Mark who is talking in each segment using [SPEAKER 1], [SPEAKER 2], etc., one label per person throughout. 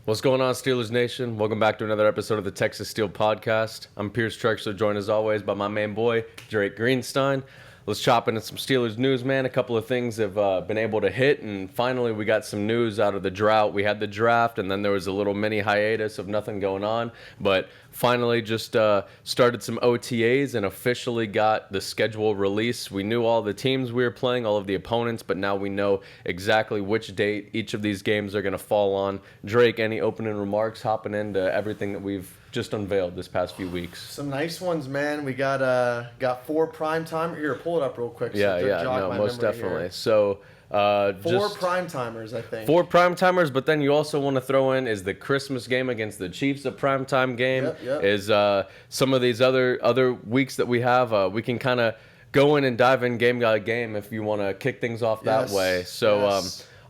[SPEAKER 1] What's going on, Steelers Nation? Welcome back to another episode of the Texas Steel Podcast. I'm Pierce Trexler, joined as always by my main boy, Drake Greenstein. Let's chop into some Steelers news, man. A couple of things have been able to hit, and finally we got some news out of the drought. We had the draft, and then there was a little mini hiatus of nothing going on, but finally just started some OTAs and officially got the schedule release. We knew all the teams we were playing, all of the opponents, but now we know exactly which date each of these games are going to fall on. Drake, any opening remarks hopping into everything that we've just unveiled this past few weeks?
[SPEAKER 2] Some nice ones, man. We got 4 prime time. Here, pull it up real quick.
[SPEAKER 1] Most definitely.
[SPEAKER 2] Here.
[SPEAKER 1] So
[SPEAKER 2] 4 prime timers, I think.
[SPEAKER 1] 4 prime timers, but then you also want to throw in is the Christmas game against the Chiefs a prime time game.
[SPEAKER 2] Yep.
[SPEAKER 1] Is some of these other weeks that we have, we can kind of go in and dive in game by game if you want to kick things off that way. So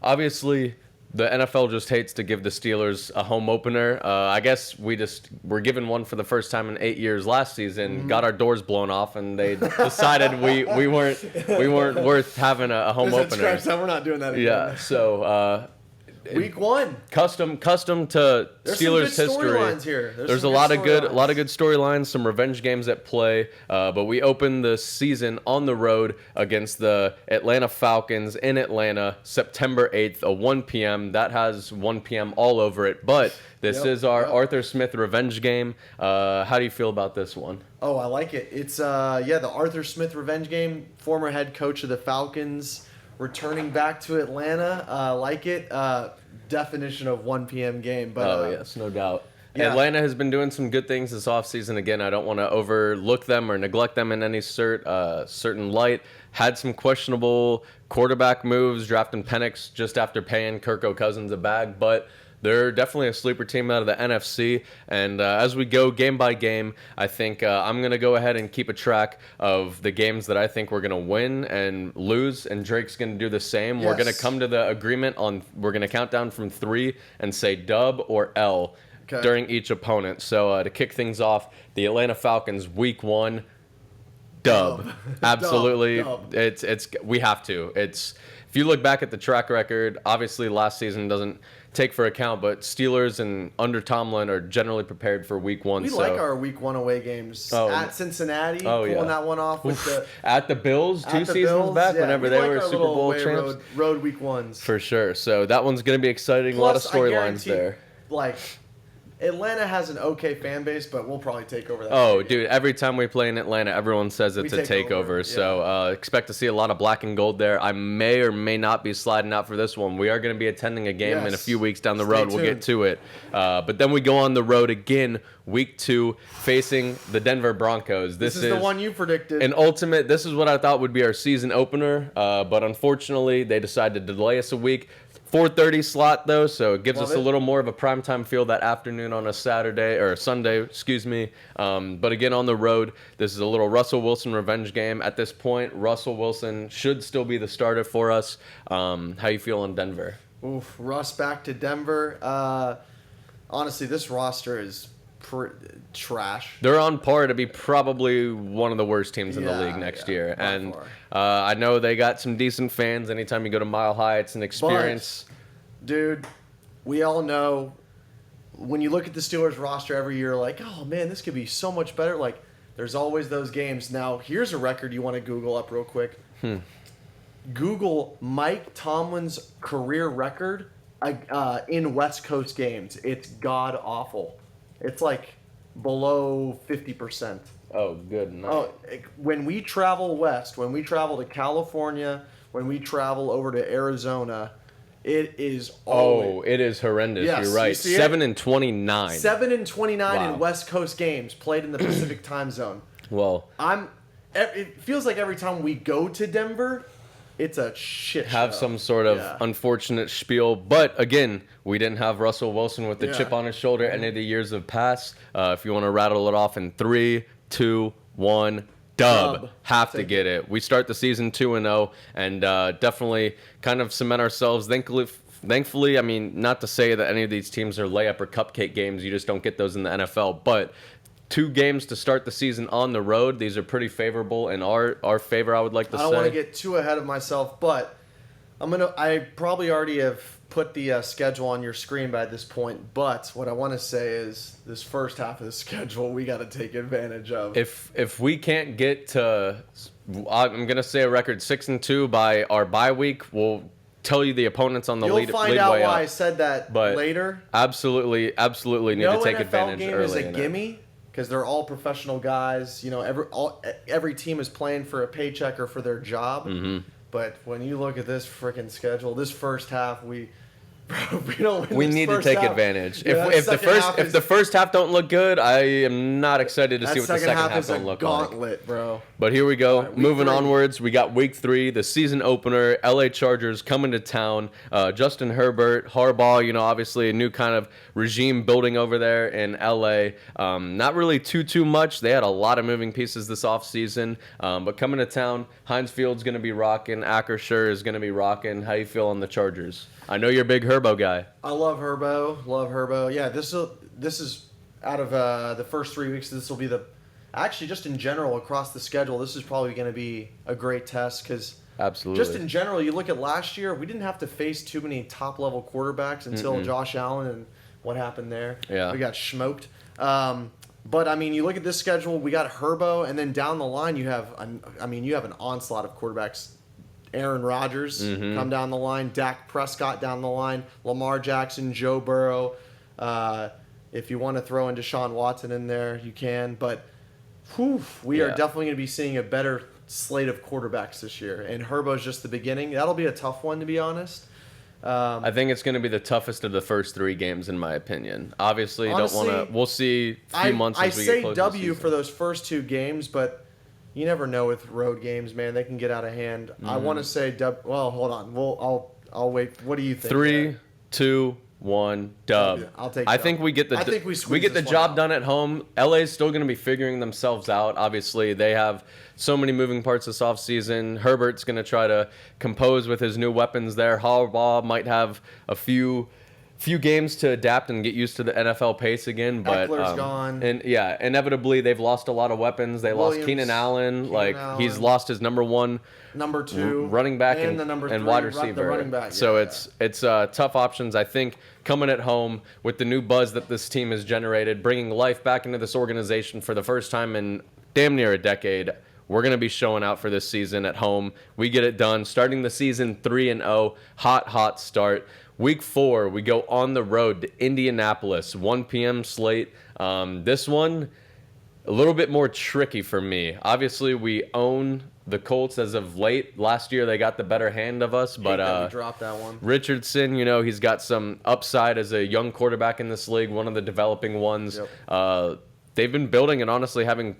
[SPEAKER 1] obviously the NFL just hates to give the Steelers a home opener. I guess we're given one for the first time in 8 years last season. Got our doors blown off, and they decided we weren't worth having a home opener.
[SPEAKER 2] We're not doing that again.
[SPEAKER 1] Yeah. So
[SPEAKER 2] week 1.
[SPEAKER 1] Custom to
[SPEAKER 2] There's
[SPEAKER 1] Steelers
[SPEAKER 2] some good
[SPEAKER 1] history.
[SPEAKER 2] Storylines here.
[SPEAKER 1] There's a lot of good storylines, some revenge games at play. But we opened the season on the road against the Atlanta Falcons in Atlanta, September 8th, a 1 p.m. That has 1 p.m. all over it. But this is our Arthur Smith revenge game. How do you feel about this one?
[SPEAKER 2] Oh, I like it. It's the Arthur Smith revenge game. Former head coach of the Falcons, returning back to Atlanta. Like it. Definition of 1 p.m. game. But
[SPEAKER 1] yes, no doubt.
[SPEAKER 2] Yeah.
[SPEAKER 1] Atlanta has been doing some good things this offseason. Again, I don't want to overlook them or neglect them in any certain light. Had some questionable quarterback moves, drafting Penix just after paying Kirk Cousins a bag, but they're definitely a sleeper team out of the NFC. And as we go game by game, I think I'm going to go ahead and keep a track of the games that I think we're going to win and lose. And Drake's going to do the same.
[SPEAKER 2] Yes.
[SPEAKER 1] We're going to come to the agreement we're going to count down from 3 and say dub or L during each opponent. So to kick things off, the Atlanta Falcons week 1, dub. Absolutely.
[SPEAKER 2] Dub.
[SPEAKER 1] It's we have to. If you look back at the track record, obviously last season doesn't take for account, but Steelers and under Tomlin are generally prepared for week 1.
[SPEAKER 2] We like our week 1 away games at Cincinnati. Pulling that one off with
[SPEAKER 1] at the Bills 2 seasons back, whenever they were Super Bowl champs.
[SPEAKER 2] Road week 1s
[SPEAKER 1] for sure. So that one's going to be exciting.
[SPEAKER 2] Plus,
[SPEAKER 1] a lot of storylines there.
[SPEAKER 2] Atlanta has an okay fan base, but we'll probably take over that.
[SPEAKER 1] Oh, dude, every time we play in Atlanta, everyone says it's a takeover. So expect to see a lot of black and gold there. I may or may not be sliding out for this one. We are going to be attending a game in a few weeks down the road. We'll get to it. But then we go on the road again, week 2, facing the Denver Broncos.
[SPEAKER 2] This is the one you predicted.
[SPEAKER 1] This is what I thought would be our season opener. But unfortunately, they decided to delay us a week. 4:30 slot though, so it gives us a little more of a primetime feel that afternoon on a Sunday, excuse me. But again, on the road, this is a little Russell Wilson revenge game. At this point, Russell Wilson should still be the starter for us. How you feel on Denver?
[SPEAKER 2] Oof, Russ back to Denver. Honestly, this roster is trash.
[SPEAKER 1] They're on par to be probably one of the worst teams in the league next year. And I know they got some decent fans. Anytime you go to Mile High, it's an experience.
[SPEAKER 2] But, dude, we all know when you look at the Steelers roster every year, like, oh, man, this could be so much better. Like, there's always those games. Now, here's a record you want to Google up real quick. Google Mike Tomlin's career record in West Coast games. It's god-awful. It's like below 50%.
[SPEAKER 1] Oh, good night.
[SPEAKER 2] Oh, when we travel west, when we travel to California, when we travel over to Arizona, it is
[SPEAKER 1] it is horrendous.
[SPEAKER 2] Yes,
[SPEAKER 1] you're right.
[SPEAKER 2] you
[SPEAKER 1] 7-29.
[SPEAKER 2] 7-29 in West Coast games played in the Pacific time zone.
[SPEAKER 1] Well,
[SPEAKER 2] it feels like every time we go to Denver, it's a shit show.
[SPEAKER 1] Have some sort of unfortunate spiel. But again, we didn't have Russell Wilson with the chip on his shoulder any of the years of past. If you want to rattle it off in 3, 2, 1, dub. Have to get it. We start the season 2-0 and definitely kind of cement ourselves. Thankfully, I mean, not to say that any of these teams are layup or cupcake games. You just don't get those in the NFL. But 2 games to start the season on the road. These are pretty favorable in our favor, I would like to say.
[SPEAKER 2] I don't want to get too ahead of myself, but I probably already have put the schedule on your screen by this point, but what I want to say is this first half of the schedule we got to take advantage of.
[SPEAKER 1] If we can't get to, I'm gonna say a record 6-2 by our bye week, we'll tell you the opponents on the
[SPEAKER 2] You'll
[SPEAKER 1] lead.
[SPEAKER 2] find
[SPEAKER 1] lead
[SPEAKER 2] out
[SPEAKER 1] way
[SPEAKER 2] why
[SPEAKER 1] up.
[SPEAKER 2] I said that
[SPEAKER 1] But
[SPEAKER 2] later.
[SPEAKER 1] Absolutely need
[SPEAKER 2] No
[SPEAKER 1] to take
[SPEAKER 2] NFL
[SPEAKER 1] advantage
[SPEAKER 2] game
[SPEAKER 1] early.
[SPEAKER 2] is a
[SPEAKER 1] in it.
[SPEAKER 2] gimme because they're all professional guys. You know, every team is playing for a paycheck or for their job.
[SPEAKER 1] Mm-hmm.
[SPEAKER 2] But when you look at this freaking schedule, this first half we don't win
[SPEAKER 1] We
[SPEAKER 2] this
[SPEAKER 1] need to
[SPEAKER 2] first
[SPEAKER 1] take
[SPEAKER 2] half.
[SPEAKER 1] advantage.
[SPEAKER 2] Yeah,
[SPEAKER 1] If the
[SPEAKER 2] second half
[SPEAKER 1] first if the first half don't look good, I am not excited to
[SPEAKER 2] that
[SPEAKER 1] see what the second half
[SPEAKER 2] is a
[SPEAKER 1] don't look like.
[SPEAKER 2] gauntlet, bro.
[SPEAKER 1] But here we go.
[SPEAKER 2] right, week
[SPEAKER 1] Moving
[SPEAKER 2] 3.
[SPEAKER 1] onwards, we got week 3, the season opener. LA Chargers coming to town. Justin Herbert, Harbaugh, obviously a new kind of regime building over there in LA. Not really too much. They had a lot of moving pieces this offseason. But coming to town, Heinz Field's going to be rocking. Acrisure is going to be rocking. How you feel on the Chargers? I know you're a big Herbo guy.
[SPEAKER 2] I love Herbo. Yeah, this is out of the first 3 weeks. This will be actually just in general across the schedule. This is probably going to be a great test because
[SPEAKER 1] Absolutely.
[SPEAKER 2] just in general, you look at last year, we didn't have to face too many top level quarterbacks until Josh Allen and what happened there.
[SPEAKER 1] Yeah.
[SPEAKER 2] We got smoked. But I mean, you look at this schedule. We got Herbo, and then down the line, you have an onslaught of quarterbacks. Aaron Rodgers come down the line, Dak Prescott down the line, Lamar Jackson, Joe Burrow. If you want to throw in Deshaun Watson in there, you can. But we are definitely going to be seeing a better slate of quarterbacks this year. And Herbo's just the beginning. That'll be a tough one, to be honest.
[SPEAKER 1] I think it's going to be the toughest of the first 3 games, in my opinion. Obviously,
[SPEAKER 2] Honestly,
[SPEAKER 1] don't want to. We'll see a few months as we get closer to the
[SPEAKER 2] W
[SPEAKER 1] season.
[SPEAKER 2] for those first 2 games, but you never know with road games, man. They can get out of hand. I want to say well, hold on. I'll wait. What do you think?
[SPEAKER 1] 3, 2, 1, dub.
[SPEAKER 2] I'll take
[SPEAKER 1] I
[SPEAKER 2] dub.
[SPEAKER 1] think we get the
[SPEAKER 2] I think we squeeze
[SPEAKER 1] get the
[SPEAKER 2] this one
[SPEAKER 1] job
[SPEAKER 2] out.
[SPEAKER 1] done at home. LA's still going to be figuring themselves out. Obviously, they have so many moving parts this offseason. Herbert's going to try to compose with his new weapons there. Harbaugh might have a few games to adapt and get used to the NFL pace again, but
[SPEAKER 2] Eckler's gone.
[SPEAKER 1] And inevitably they've lost a lot of weapons. They lost
[SPEAKER 2] Williams,
[SPEAKER 1] Keenan Allen. He's
[SPEAKER 2] Allen.
[SPEAKER 1] lost his number 1
[SPEAKER 2] number 2
[SPEAKER 1] running back
[SPEAKER 2] and the number 3
[SPEAKER 1] and wide receiver.
[SPEAKER 2] the running back.
[SPEAKER 1] So
[SPEAKER 2] Yeah.
[SPEAKER 1] it's tough options. I think coming at home with the new buzz that this team has generated, bringing life back into this organization for the first time in damn near a decade. We're going to be showing out for this season at home. We get it done. Starting the season 3-0, hot start. Week 4, we go on the road to Indianapolis, 1 p.m. slate. This one, a little bit more tricky for me. Obviously, we own the Colts as of late. Last year, they got the better hand of us,
[SPEAKER 2] Hate
[SPEAKER 1] but
[SPEAKER 2] that we dropped that one.
[SPEAKER 1] Richardson, he's got some upside as a young quarterback in this league, one of the developing ones.
[SPEAKER 2] Yep.
[SPEAKER 1] They've been building and honestly having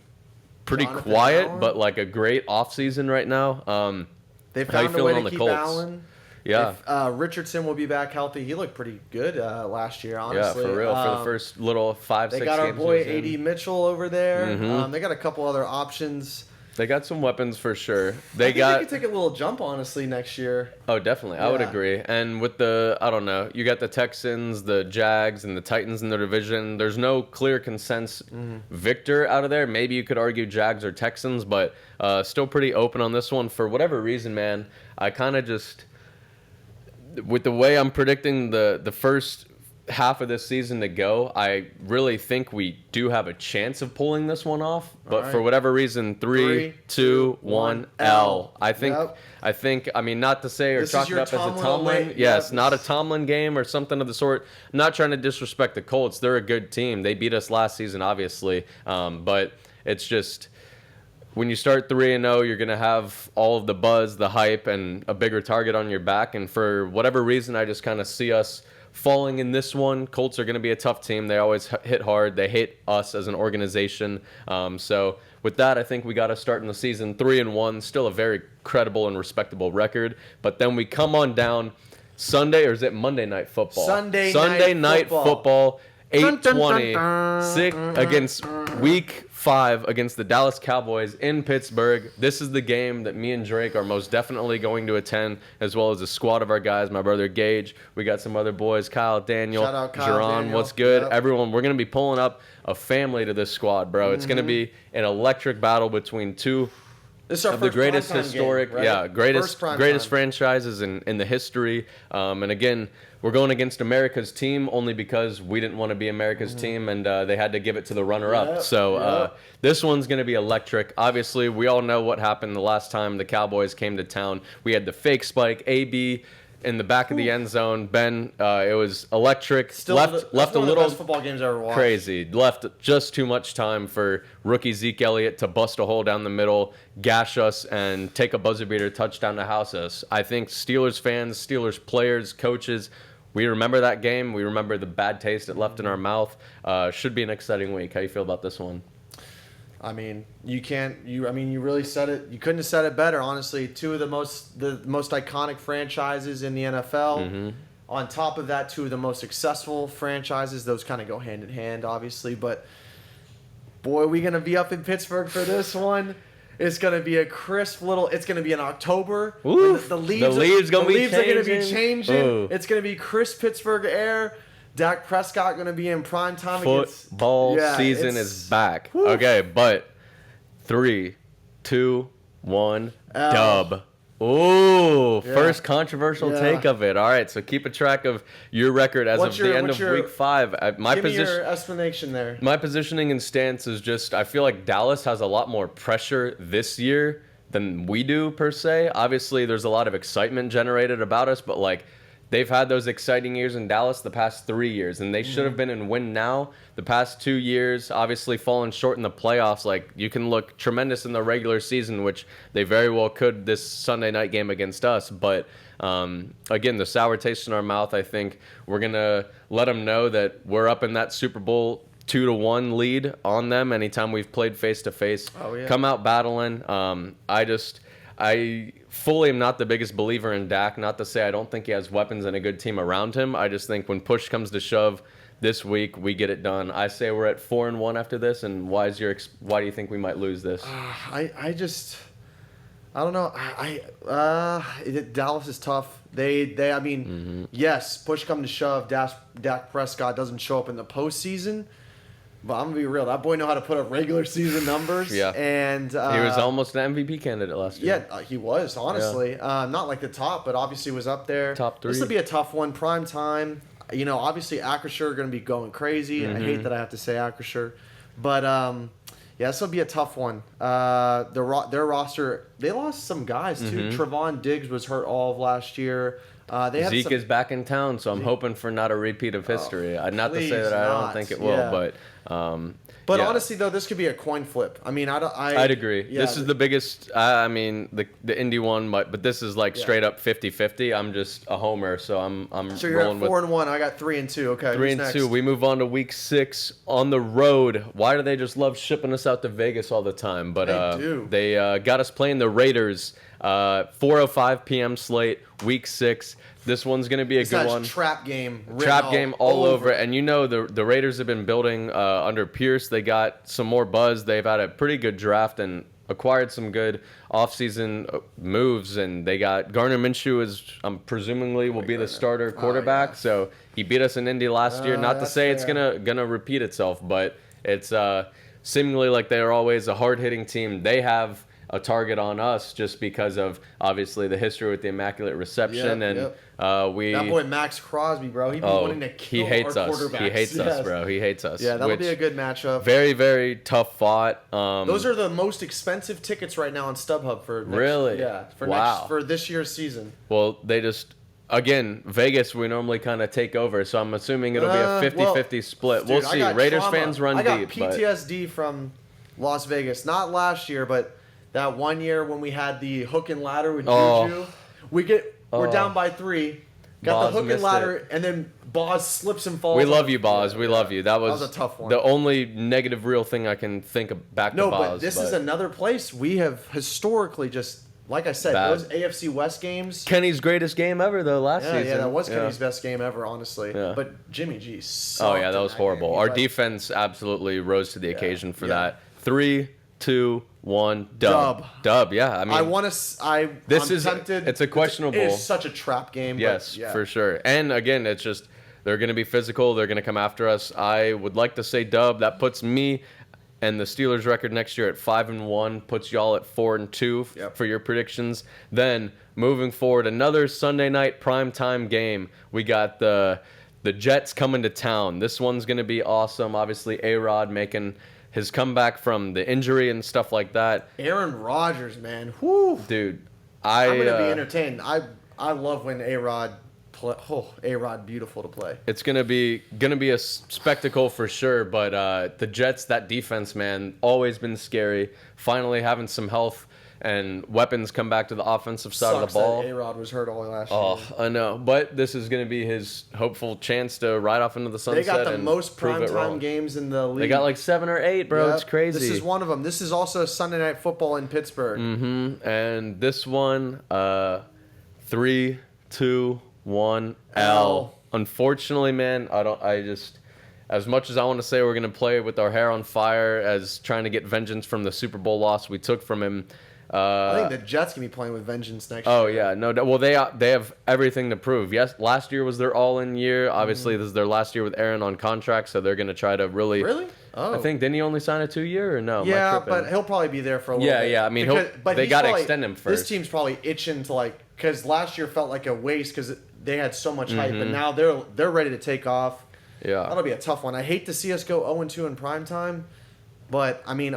[SPEAKER 1] pretty
[SPEAKER 2] Jonathan
[SPEAKER 1] quiet,
[SPEAKER 2] Allen?
[SPEAKER 1] but like a great offseason right now.
[SPEAKER 2] They
[SPEAKER 1] how you
[SPEAKER 2] found a way
[SPEAKER 1] feeling on
[SPEAKER 2] to
[SPEAKER 1] the
[SPEAKER 2] keep
[SPEAKER 1] Colts?
[SPEAKER 2] Allen.
[SPEAKER 1] Yeah.
[SPEAKER 2] If, Richardson will be back healthy. He looked pretty good last year,
[SPEAKER 1] Yeah,
[SPEAKER 2] honestly.
[SPEAKER 1] for real. For the first little 5-6
[SPEAKER 2] They
[SPEAKER 1] games.
[SPEAKER 2] got our boy
[SPEAKER 1] he was in.
[SPEAKER 2] A.D. Mitchell over there.
[SPEAKER 1] Mhm.
[SPEAKER 2] They got a couple other options.
[SPEAKER 1] They got some weapons for sure.
[SPEAKER 2] I
[SPEAKER 1] They
[SPEAKER 2] think
[SPEAKER 1] got.
[SPEAKER 2] they could take a little jump, honestly, next year.
[SPEAKER 1] Oh, definitely. I would
[SPEAKER 2] Yeah.
[SPEAKER 1] agree. And with I don't know, you got the Texans, the Jags, and the Titans in the division. There's no clear consensus victor out of there. Maybe you could argue Jags or Texans, but still pretty open on this one. For whatever reason, man, I kind of just, with the way I'm predicting the first half of this season to go, I really think we do have a chance of pulling this one off. But
[SPEAKER 2] right.
[SPEAKER 1] for whatever reason, 3, 2, 1, L. I think. I mean, not to say or
[SPEAKER 2] This
[SPEAKER 1] chalk
[SPEAKER 2] is
[SPEAKER 1] it
[SPEAKER 2] your
[SPEAKER 1] up as a
[SPEAKER 2] Tomlin
[SPEAKER 1] Tomlin.
[SPEAKER 2] away.
[SPEAKER 1] Yes,
[SPEAKER 2] Yeah,
[SPEAKER 1] not a
[SPEAKER 2] this-
[SPEAKER 1] Tomlin game or something of the sort. I'm not trying to disrespect the Colts. They're a good team. They beat us last season, obviously. But it's just, when you start 3-0, you're going to have all of the buzz, the hype, and a bigger target on your back. And for whatever reason, I just kind of see us falling in this one. Colts are going to be a tough team. They always hit hard. They hate us as an organization. So with that, I think we got to start in the season 3-1. Still a very credible and respectable record. But then we come on down Sunday, or is it Monday Night Football?
[SPEAKER 2] Sunday
[SPEAKER 1] Night
[SPEAKER 2] Football.
[SPEAKER 1] Football.
[SPEAKER 2] Dun, dun,
[SPEAKER 1] 8:20
[SPEAKER 2] dun,
[SPEAKER 1] sick against Week 5 against the Dallas Cowboys in Pittsburgh. This is the game that me and Drake are most definitely going to attend, as well as a squad of our guys. My brother Gage, we got some other boys, Kyle, Daniel,
[SPEAKER 2] Shout out Kyle,
[SPEAKER 1] Jerron.
[SPEAKER 2] Daniel.
[SPEAKER 1] What's good?
[SPEAKER 2] Yep.
[SPEAKER 1] Everyone, we're going to be pulling up a family to this squad, bro. It's going to be an electric battle between two
[SPEAKER 2] This is our
[SPEAKER 1] of the
[SPEAKER 2] first
[SPEAKER 1] greatest
[SPEAKER 2] primetime game,
[SPEAKER 1] historic,
[SPEAKER 2] right?
[SPEAKER 1] greatest
[SPEAKER 2] First
[SPEAKER 1] greatest
[SPEAKER 2] primetime.
[SPEAKER 1] franchises in the history. And again, we're going against America's team only because we didn't want to be America's team, and they had to give it to the runner-up.
[SPEAKER 2] Yep,
[SPEAKER 1] So
[SPEAKER 2] yep.
[SPEAKER 1] this one's going to be electric. Obviously, we all know what happened the last time the Cowboys came to town. We had the fake spike, AB in the back of the end zone. Ben, it was electric.
[SPEAKER 2] Still,
[SPEAKER 1] left
[SPEAKER 2] that's
[SPEAKER 1] a
[SPEAKER 2] one of the
[SPEAKER 1] little
[SPEAKER 2] best football games I ever watched.
[SPEAKER 1] crazy. Left just too much time for rookie Zeke Elliott to bust a hole down the middle, gash us, and take a buzzer beater touchdown to house us. I think Steelers fans, Steelers players, coaches, we remember that game. We remember the bad taste it left in our mouth. Should be an exciting week. How you feel about this one?
[SPEAKER 2] I mean, you really said it. You couldn't have said it better, honestly. Two of the most iconic franchises in the NFL.
[SPEAKER 1] Mm-hmm.
[SPEAKER 2] On top of that, two of the most successful franchises. Those kind of go hand in hand, obviously. But boy, are we gonna be up in Pittsburgh for this one. It's gonna be a crisp little. It's gonna be in October.
[SPEAKER 1] Oof.
[SPEAKER 2] The leaves
[SPEAKER 1] are gonna be
[SPEAKER 2] changing.
[SPEAKER 1] Ooh.
[SPEAKER 2] It's gonna be crisp Pittsburgh air. Dak Prescott going to be in prime time against...
[SPEAKER 1] Football season is back.
[SPEAKER 2] Whew.
[SPEAKER 1] Okay, but 3, 2, 1,
[SPEAKER 2] L.
[SPEAKER 1] dub. Ooh,
[SPEAKER 2] Yeah.
[SPEAKER 1] first controversial
[SPEAKER 2] Yeah.
[SPEAKER 1] take of it. All right, so keep a track of your record as
[SPEAKER 2] What's
[SPEAKER 1] of the
[SPEAKER 2] your-
[SPEAKER 1] end
[SPEAKER 2] what's
[SPEAKER 1] of
[SPEAKER 2] your-
[SPEAKER 1] week 5. My
[SPEAKER 2] Give me
[SPEAKER 1] position.
[SPEAKER 2] your explanation there.
[SPEAKER 1] My positioning and stance is just I feel like Dallas has a lot more pressure this year than we do per se. Obviously, there's a lot of excitement generated about us, but like they've had those exciting years in Dallas the past 3 years, and they should have been in win now. The past 2 years, obviously falling short in the playoffs. Like you can look tremendous in the regular season, which they very well could this Sunday night game against us. But again, the sour taste in our mouth. I think we're gonna let them know that we're up in that Super Bowl 2-1 lead on them anytime we've played face to face.
[SPEAKER 2] Oh, yeah.
[SPEAKER 1] Come out battling. I fully am not the biggest believer in Dak. Not to say I don't think he has weapons and a good team around him. I just think when push comes to shove this week, we get it done. I say we're at 4-1 after this. And why do you think we might lose this?
[SPEAKER 2] I don't know. Dallas is tough. I mean, yes, push come to shove, Dak Prescott doesn't show up in the postseason. But I'm gonna be real. That boy know how to put up regular season numbers.
[SPEAKER 1] Yeah.
[SPEAKER 2] And
[SPEAKER 1] He was almost an MVP candidate last year.
[SPEAKER 2] yeah, he was honestly not like the top, but obviously was up there.
[SPEAKER 1] Top 3.
[SPEAKER 2] This will be a tough one. Prime time. You know, obviously Acrisure are going to be going crazy. I hate that I have to say Acrisure, but yeah, this will be a tough one. Their roster, they lost some guys too. Trevon Diggs was hurt all of last year. They have
[SPEAKER 1] Zeke is back in town, so I'm hoping for not a repeat of history. Not to say that I don't think it will,
[SPEAKER 2] Yeah.
[SPEAKER 1] but
[SPEAKER 2] But
[SPEAKER 1] yeah.
[SPEAKER 2] honestly, though, this could be a coin flip. I mean,
[SPEAKER 1] I'd agree.
[SPEAKER 2] Yeah,
[SPEAKER 1] This is the biggest. I mean, the Indy one, but this is like
[SPEAKER 2] Yeah.
[SPEAKER 1] straight up 50-50. I'm just a homer, so I'm
[SPEAKER 2] So you're
[SPEAKER 1] rolling
[SPEAKER 2] at
[SPEAKER 1] with
[SPEAKER 2] 4-1. I got 3-2. Okay,
[SPEAKER 1] 3-2.
[SPEAKER 2] who's next?
[SPEAKER 1] We move on to week 6 on the road. Why do they just love shipping us out to Vegas all the time? But
[SPEAKER 2] They do.
[SPEAKER 1] They got us playing the Raiders. 4:05 p.m. slate, week 6. This one's gonna be a
[SPEAKER 2] This
[SPEAKER 1] good
[SPEAKER 2] has
[SPEAKER 1] one.
[SPEAKER 2] trap game. written
[SPEAKER 1] Trap game all over
[SPEAKER 2] it.
[SPEAKER 1] it. And you know the Raiders have been building under Pierce. They got some more buzz. They've had a pretty good draft and acquired some good offseason moves. And they got Gardner Minshew is presumably will be the starter quarterback.
[SPEAKER 2] yeah.
[SPEAKER 1] So he beat us in Indy last year. Not to
[SPEAKER 2] that's
[SPEAKER 1] say it's
[SPEAKER 2] fair.
[SPEAKER 1] gonna repeat itself, but it's seemingly like they're always a hard hitting team. They have a target on us just because of obviously the history with the Immaculate Reception
[SPEAKER 2] Yep,
[SPEAKER 1] and
[SPEAKER 2] yep.
[SPEAKER 1] we.
[SPEAKER 2] That boy Max Crosby, bro. He'd be wanting to kill
[SPEAKER 1] he hates
[SPEAKER 2] our
[SPEAKER 1] us.
[SPEAKER 2] quarterbacks.
[SPEAKER 1] He hates us,
[SPEAKER 2] Yes.
[SPEAKER 1] bro. He hates us.
[SPEAKER 2] Yeah, that'll
[SPEAKER 1] which-
[SPEAKER 2] be a good matchup.
[SPEAKER 1] Very, very tough fought.
[SPEAKER 2] Those are the most expensive tickets right now on StubHub for next,
[SPEAKER 1] Really?
[SPEAKER 2] Yeah,
[SPEAKER 1] Wow.
[SPEAKER 2] for this year's season.
[SPEAKER 1] Well, they just again Vegas. We normally kind of take over, so I'm assuming it'll be a 50-50 split.
[SPEAKER 2] Dude,
[SPEAKER 1] we'll
[SPEAKER 2] I
[SPEAKER 1] see.
[SPEAKER 2] got
[SPEAKER 1] Raiders
[SPEAKER 2] trauma.
[SPEAKER 1] fans run
[SPEAKER 2] I got
[SPEAKER 1] deep, but
[SPEAKER 2] PTSD from Las Vegas. Not last year, but that one year when we had the hook and ladder with
[SPEAKER 1] Oh.
[SPEAKER 2] Juju. We're down by 3. Got
[SPEAKER 1] Boz
[SPEAKER 2] the hook and
[SPEAKER 1] missed
[SPEAKER 2] ladder, and then Boz slips and falls.
[SPEAKER 1] we
[SPEAKER 2] on
[SPEAKER 1] love
[SPEAKER 2] the-
[SPEAKER 1] you, Boz.
[SPEAKER 2] Yeah,
[SPEAKER 1] We
[SPEAKER 2] yeah.
[SPEAKER 1] love you. That was
[SPEAKER 2] a tough one.
[SPEAKER 1] The only negative real thing I can think of back
[SPEAKER 2] No,
[SPEAKER 1] to Boz.
[SPEAKER 2] but this is another place we have historically just, like I said,
[SPEAKER 1] Bad.
[SPEAKER 2] those AFC West games.
[SPEAKER 1] Kenny's greatest game ever though last
[SPEAKER 2] Yeah,
[SPEAKER 1] season.
[SPEAKER 2] yeah, that was Kenny's best game ever, honestly.
[SPEAKER 1] Yeah.
[SPEAKER 2] But Jimmy G.
[SPEAKER 1] Oh
[SPEAKER 2] sucked
[SPEAKER 1] yeah, that
[SPEAKER 2] in
[SPEAKER 1] was
[SPEAKER 2] game.
[SPEAKER 1] horrible.
[SPEAKER 2] He
[SPEAKER 1] Our
[SPEAKER 2] let-
[SPEAKER 1] defense absolutely rose to the occasion for
[SPEAKER 2] yeah.
[SPEAKER 1] that. 3, 2, 1, dub. Yeah, I mean,
[SPEAKER 2] I want to. I'm tempted.
[SPEAKER 1] it's a questionable.
[SPEAKER 2] It is such a trap game.
[SPEAKER 1] Yes,
[SPEAKER 2] but yeah.
[SPEAKER 1] for sure. And again, it's just they're going to be physical. They're going to come after us. I would like to say dub. That puts me and the Steelers' record next year at 5-1 puts y'all at 4-2
[SPEAKER 2] Yep.
[SPEAKER 1] for your predictions. Then moving forward, another Sunday night primetime game. We got the Jets coming to town. This one's gonna be awesome. Obviously, A-Rod making his comeback from the injury and stuff like that.
[SPEAKER 2] Aaron Rodgers, man. Whoo.
[SPEAKER 1] Dude,
[SPEAKER 2] I'm gonna be entertained. I love when A-Rod play. Oh, A-Rod, beautiful to play.
[SPEAKER 1] It's gonna be a spectacle for sure. But the Jets, that defense, man, always been scary. Finally having some health and weapons come back to the offensive side of the ball.
[SPEAKER 2] That A-Rod was hurt all last year.
[SPEAKER 1] Oh, I know. But this is going to be his hopeful chance to ride off into the sunset.
[SPEAKER 2] They got the
[SPEAKER 1] and
[SPEAKER 2] most
[SPEAKER 1] prove it
[SPEAKER 2] primetime
[SPEAKER 1] wrong.
[SPEAKER 2] games in the league.
[SPEAKER 1] They got like 7 or 8, bro.
[SPEAKER 2] Yep.
[SPEAKER 1] It's crazy.
[SPEAKER 2] This is one of them. This is also Sunday Night Football in Pittsburgh.
[SPEAKER 1] And this one, 3, 2, 1, L. Unfortunately, man, as much as I want to say we're going to play with our hair on fire as trying to get vengeance from the Super Bowl loss we took from him.
[SPEAKER 2] I think the Jets can be playing with vengeance next year.
[SPEAKER 1] Oh yeah, no. Well, they have everything to prove. Yes, last year was their all-in year. Obviously, this is their last year with Aaron on contract, so they're gonna try to really.
[SPEAKER 2] Really? Oh.
[SPEAKER 1] I think didn't he only sign a 2-year or no? Am I
[SPEAKER 2] Yeah,
[SPEAKER 1] tripping?
[SPEAKER 2] but he'll probably be there for a little bit.
[SPEAKER 1] Yeah. I mean,
[SPEAKER 2] But
[SPEAKER 1] they
[SPEAKER 2] he's
[SPEAKER 1] got to
[SPEAKER 2] probably-
[SPEAKER 1] extend him first.
[SPEAKER 2] This team's probably itching to because last year felt like a waste because they had so much hype, but now they're ready to take off.
[SPEAKER 1] Yeah.
[SPEAKER 2] That'll be a tough one. I hate to see us go 0-2 in primetime, but I mean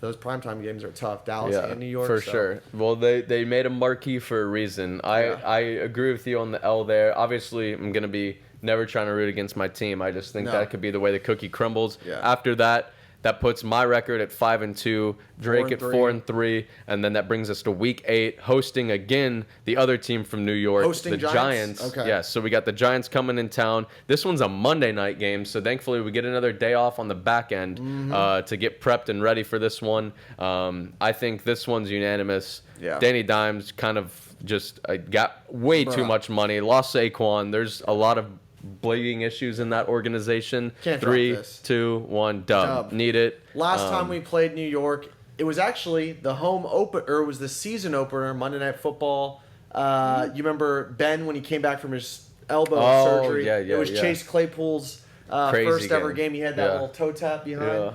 [SPEAKER 2] those primetime games are tough. Dallas and New York.
[SPEAKER 1] for
[SPEAKER 2] so.
[SPEAKER 1] sure. Well, they made a marquee for a reason. I agree with you on the L there. Obviously, I'm gonna be never trying to root against my team. I just think
[SPEAKER 2] No.
[SPEAKER 1] that could be the way the cookie crumbles.
[SPEAKER 2] Yeah.
[SPEAKER 1] After that. That puts my record at 5-2, Drake at
[SPEAKER 2] 4-3.
[SPEAKER 1] 4-3, and then that brings us to week 8, hosting again the other team from New York,
[SPEAKER 2] Hosting
[SPEAKER 1] the
[SPEAKER 2] Giants? Okay.
[SPEAKER 1] Yes, so we got the Giants coming in town. This one's a Monday night game, so thankfully we get another day off on the back end to get prepped and ready for this one. I think this one's unanimous.
[SPEAKER 2] Yeah.
[SPEAKER 1] Danny Dimes kind of just got way too
[SPEAKER 2] Bruh.
[SPEAKER 1] much money, lost Saquon. There's a lot of bleeding issues in that organization.
[SPEAKER 2] Can't drop
[SPEAKER 1] 3,
[SPEAKER 2] this.
[SPEAKER 1] 2, 1, dub. Need it.
[SPEAKER 2] Last time we played New York, it was actually the home opener, or it was the season opener, Monday Night Football. You remember Ben when he came back from his elbow surgery?
[SPEAKER 1] yeah,
[SPEAKER 2] It was
[SPEAKER 1] yeah.
[SPEAKER 2] Chase Claypool's
[SPEAKER 1] Crazy
[SPEAKER 2] first ever
[SPEAKER 1] game.
[SPEAKER 2] game. He had that
[SPEAKER 1] Yeah.
[SPEAKER 2] little toe tap behind.
[SPEAKER 1] Yeah.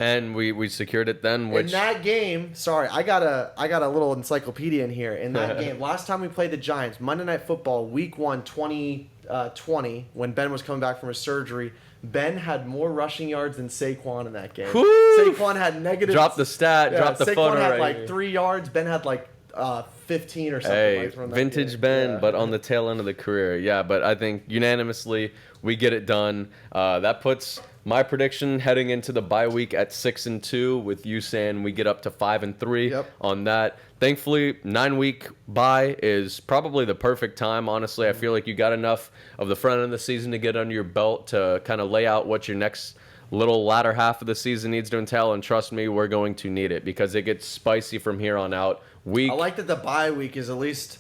[SPEAKER 1] And we secured it then,
[SPEAKER 2] In
[SPEAKER 1] which
[SPEAKER 2] that game, sorry, I got a little encyclopedia in here. In that game, last time we played the Giants, Monday Night Football, Week 1, 2020, when Ben was coming back from his surgery, Ben had more rushing yards than Saquon in that game.
[SPEAKER 1] Woo!
[SPEAKER 2] Saquon had negative.
[SPEAKER 1] drop the stat, drop the
[SPEAKER 2] Saquon
[SPEAKER 1] photo
[SPEAKER 2] had
[SPEAKER 1] right
[SPEAKER 2] like
[SPEAKER 1] here.
[SPEAKER 2] 3 yards. Ben had like 15 or something.
[SPEAKER 1] Hey,
[SPEAKER 2] like from that
[SPEAKER 1] vintage
[SPEAKER 2] game.
[SPEAKER 1] Ben,
[SPEAKER 2] Yeah.
[SPEAKER 1] but on the tail end of the career. Yeah, but I think unanimously we get it done. That puts my prediction heading into the bye week at 6-2, with you saying we get up to 5-3
[SPEAKER 2] Yep.
[SPEAKER 1] on that. Thankfully, 9-week bye is probably the perfect time. Honestly, I feel like you got enough of the front end of the season to get under your belt to kind of lay out what your next little latter half of the season needs to entail. And trust me, we're going to need it because it gets spicy from here on out.
[SPEAKER 2] I like that the bye week is at least.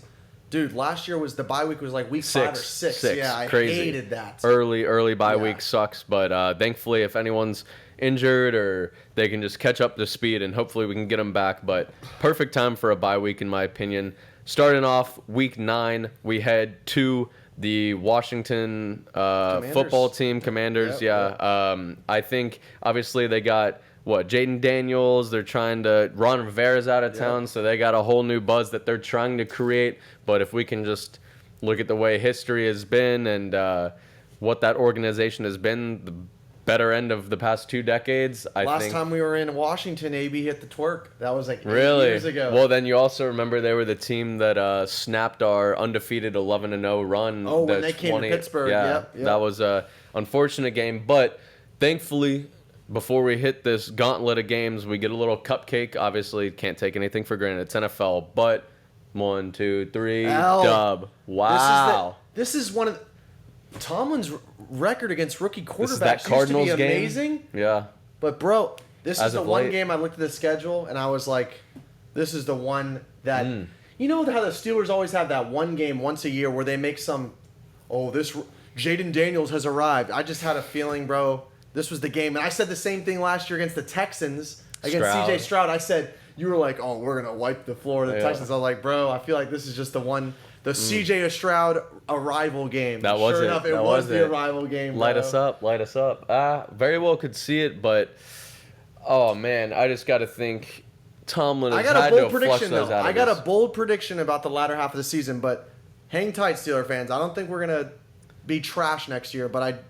[SPEAKER 2] Dude, last year the bye week was like week 5 or 6. Yeah, I
[SPEAKER 1] Crazy.
[SPEAKER 2] hated that.
[SPEAKER 1] Early bye
[SPEAKER 2] Yeah.
[SPEAKER 1] week sucks, but thankfully, if anyone's injured or they can just catch up to speed, and hopefully we can get them back. But perfect time for a bye week, in my opinion. Starting off week 9, we head to the Washington football team, Commanders.
[SPEAKER 2] Yep,
[SPEAKER 1] I think obviously they got. Jaden Daniels, they're trying to. Ron Rivera's out of town, so they got a whole new buzz that they're trying to create. But if we can just look at the way history has been and what that organization has been, the better end of the past 2 decades, I
[SPEAKER 2] Last
[SPEAKER 1] think.
[SPEAKER 2] time we were in Washington, AB hit the twerk. That was like 8
[SPEAKER 1] Really?
[SPEAKER 2] years ago.
[SPEAKER 1] Well, then you also remember they were the team that snapped our undefeated 11-0 run.
[SPEAKER 2] Oh, when
[SPEAKER 1] the
[SPEAKER 2] they came to Pittsburgh.
[SPEAKER 1] Yeah,
[SPEAKER 2] Yep.
[SPEAKER 1] that was a unfortunate game. But thankfully, before we hit this gauntlet of games, we get a little cupcake. Obviously, can't take anything for granted. It's NFL, but 1, 2, 3,
[SPEAKER 2] L.
[SPEAKER 1] dub. Wow.
[SPEAKER 2] This is one of Tomlin's record against rookie
[SPEAKER 1] This is that
[SPEAKER 2] quarterbacks
[SPEAKER 1] Cardinals
[SPEAKER 2] used to be
[SPEAKER 1] game.
[SPEAKER 2] amazing.
[SPEAKER 1] Yeah.
[SPEAKER 2] But bro, this
[SPEAKER 1] As
[SPEAKER 2] is the
[SPEAKER 1] of
[SPEAKER 2] one
[SPEAKER 1] late.
[SPEAKER 2] game I looked at the schedule and I was like, this is the one that you know how the Steelers always have that one game once a year where they make some. Oh, this Jaden Daniels has arrived. I just had a feeling, bro. This was the game, and I said the same thing last year against the Texans against
[SPEAKER 1] Stroud.
[SPEAKER 2] CJ Stroud. I said you were like, oh, we're gonna wipe the floor of the
[SPEAKER 1] Yeah.
[SPEAKER 2] Texans. I was like, bro, I feel like this is just the one. The CJ Stroud arrival game.
[SPEAKER 1] That was
[SPEAKER 2] sure
[SPEAKER 1] it.
[SPEAKER 2] enough, it
[SPEAKER 1] That
[SPEAKER 2] was
[SPEAKER 1] was
[SPEAKER 2] the
[SPEAKER 1] it.
[SPEAKER 2] arrival game.
[SPEAKER 1] Light
[SPEAKER 2] bro.
[SPEAKER 1] us up, light us up. Very well could see it, but Oh man, I just got to think. Tomlin
[SPEAKER 2] I
[SPEAKER 1] has
[SPEAKER 2] got a
[SPEAKER 1] had
[SPEAKER 2] bold
[SPEAKER 1] to flush
[SPEAKER 2] prediction,
[SPEAKER 1] those
[SPEAKER 2] though.
[SPEAKER 1] out
[SPEAKER 2] I
[SPEAKER 1] of
[SPEAKER 2] got a
[SPEAKER 1] his-
[SPEAKER 2] bold prediction about the latter half of the season, but hang tight, Steeler fans. I don't think we're going to be trash next year, but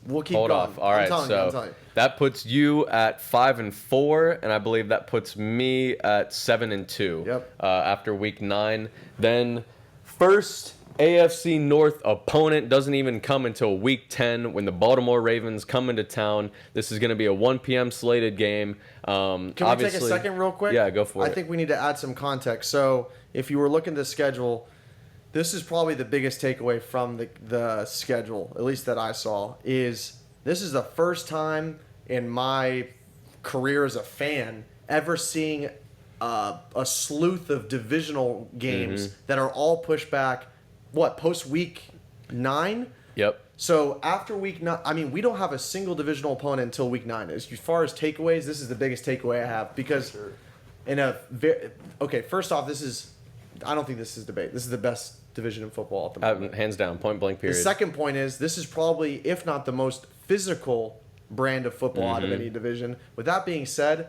[SPEAKER 2] we'll keep
[SPEAKER 1] Hold
[SPEAKER 2] going.
[SPEAKER 1] off. All
[SPEAKER 2] I'm
[SPEAKER 1] right,
[SPEAKER 2] telling you.
[SPEAKER 1] that puts you at 5-4, and I believe that puts me at 7-2.
[SPEAKER 2] Yep.
[SPEAKER 1] After week 9, then first AFC North opponent doesn't even come until week 10 when the Baltimore Ravens come into town. This is going to be a 1 p.m. slated game.
[SPEAKER 2] Can we take a second real quick?
[SPEAKER 1] Yeah, go for it.
[SPEAKER 2] I think we need to add some context. So if you were looking at the schedule, this is probably the biggest takeaway from the schedule, at least that I saw, is this is the first time in my career as a fan ever seeing a sleuth of divisional games
[SPEAKER 1] Mm-hmm.
[SPEAKER 2] that are all pushed back, post week 9?
[SPEAKER 1] Yep.
[SPEAKER 2] So after week 9, I mean, we don't have a single divisional opponent until week 9. As far as takeaways, this is the biggest takeaway I have because first off, I don't think this is debate. This is the best division in football at the moment.
[SPEAKER 1] Hands down, point blank
[SPEAKER 2] The
[SPEAKER 1] period.
[SPEAKER 2] second point is this is probably, if not the most physical brand of football out of
[SPEAKER 1] Mm-hmm.
[SPEAKER 2] any division. With that being said,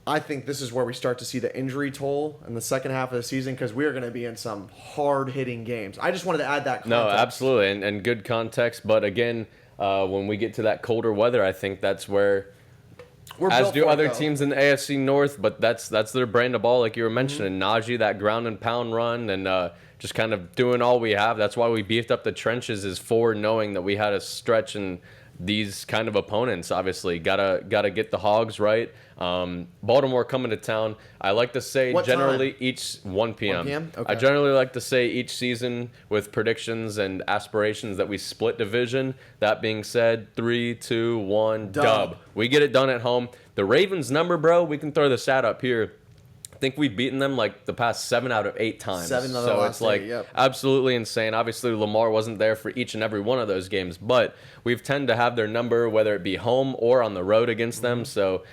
[SPEAKER 2] I think this is where we start to see the injury toll in the second half of the season because we're going to be in some hard-hitting games. I just wanted to add that context.
[SPEAKER 1] No, absolutely, and good context. But again, when we get to that colder weather, I think that's where,
[SPEAKER 2] We're
[SPEAKER 1] as
[SPEAKER 2] built
[SPEAKER 1] do
[SPEAKER 2] for it,
[SPEAKER 1] other
[SPEAKER 2] though.
[SPEAKER 1] teams in the AFC North, but that's their brand of ball, like you were mentioning.
[SPEAKER 2] Mm-hmm.
[SPEAKER 1] Najee, that ground and pound run, and just kind of doing all we have. That's why we beefed up the trenches, is for knowing that we had a stretch and these kind of opponents. Obviously, gotta get the Hogs right. Baltimore coming to town. I like to say
[SPEAKER 2] What
[SPEAKER 1] generally
[SPEAKER 2] time?
[SPEAKER 1] each 1 p.m.
[SPEAKER 2] 1 p.m.?
[SPEAKER 1] I
[SPEAKER 2] Okay.
[SPEAKER 1] generally like to say each season with predictions and aspirations that we split division. That being said, 3, 2, 1, dub. We get it done at home. The Ravens number, bro, we can throw the stat up here. I think we've beaten them like the past 7 out of 8 times.
[SPEAKER 2] 7 out of the
[SPEAKER 1] so
[SPEAKER 2] last
[SPEAKER 1] it's like
[SPEAKER 2] 8, yep.
[SPEAKER 1] absolutely insane. Obviously, Lamar wasn't there for each and every one of those games, but we've tend to have their number, whether it be home or on the road against them. So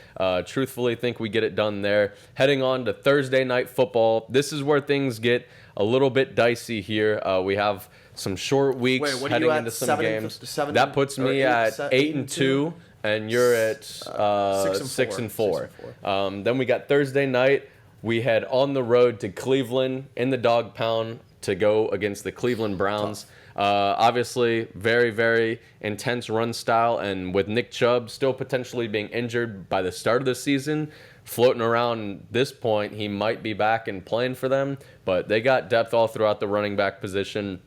[SPEAKER 1] truthfully, think we get it done there. Heading on to Thursday night football. This is where things get a little bit dicey here. We have some short weeks
[SPEAKER 2] Wait, what are
[SPEAKER 1] heading
[SPEAKER 2] you at?
[SPEAKER 1] into some
[SPEAKER 2] 7 and
[SPEAKER 1] games.
[SPEAKER 2] 7
[SPEAKER 1] That puts
[SPEAKER 2] or
[SPEAKER 1] me
[SPEAKER 2] 8
[SPEAKER 1] at 8 and 2, and you're at
[SPEAKER 2] 6 and 4.
[SPEAKER 1] 6 and 4. Then we got Thursday night. We head on the road to Cleveland in the dog pound to go against the Cleveland Browns. Obviously, very, very intense run style, and with Nick Chubb still potentially being injured by the start of the season, floating around this point, he might be back and playing for them. But they got depth all throughout the running back position.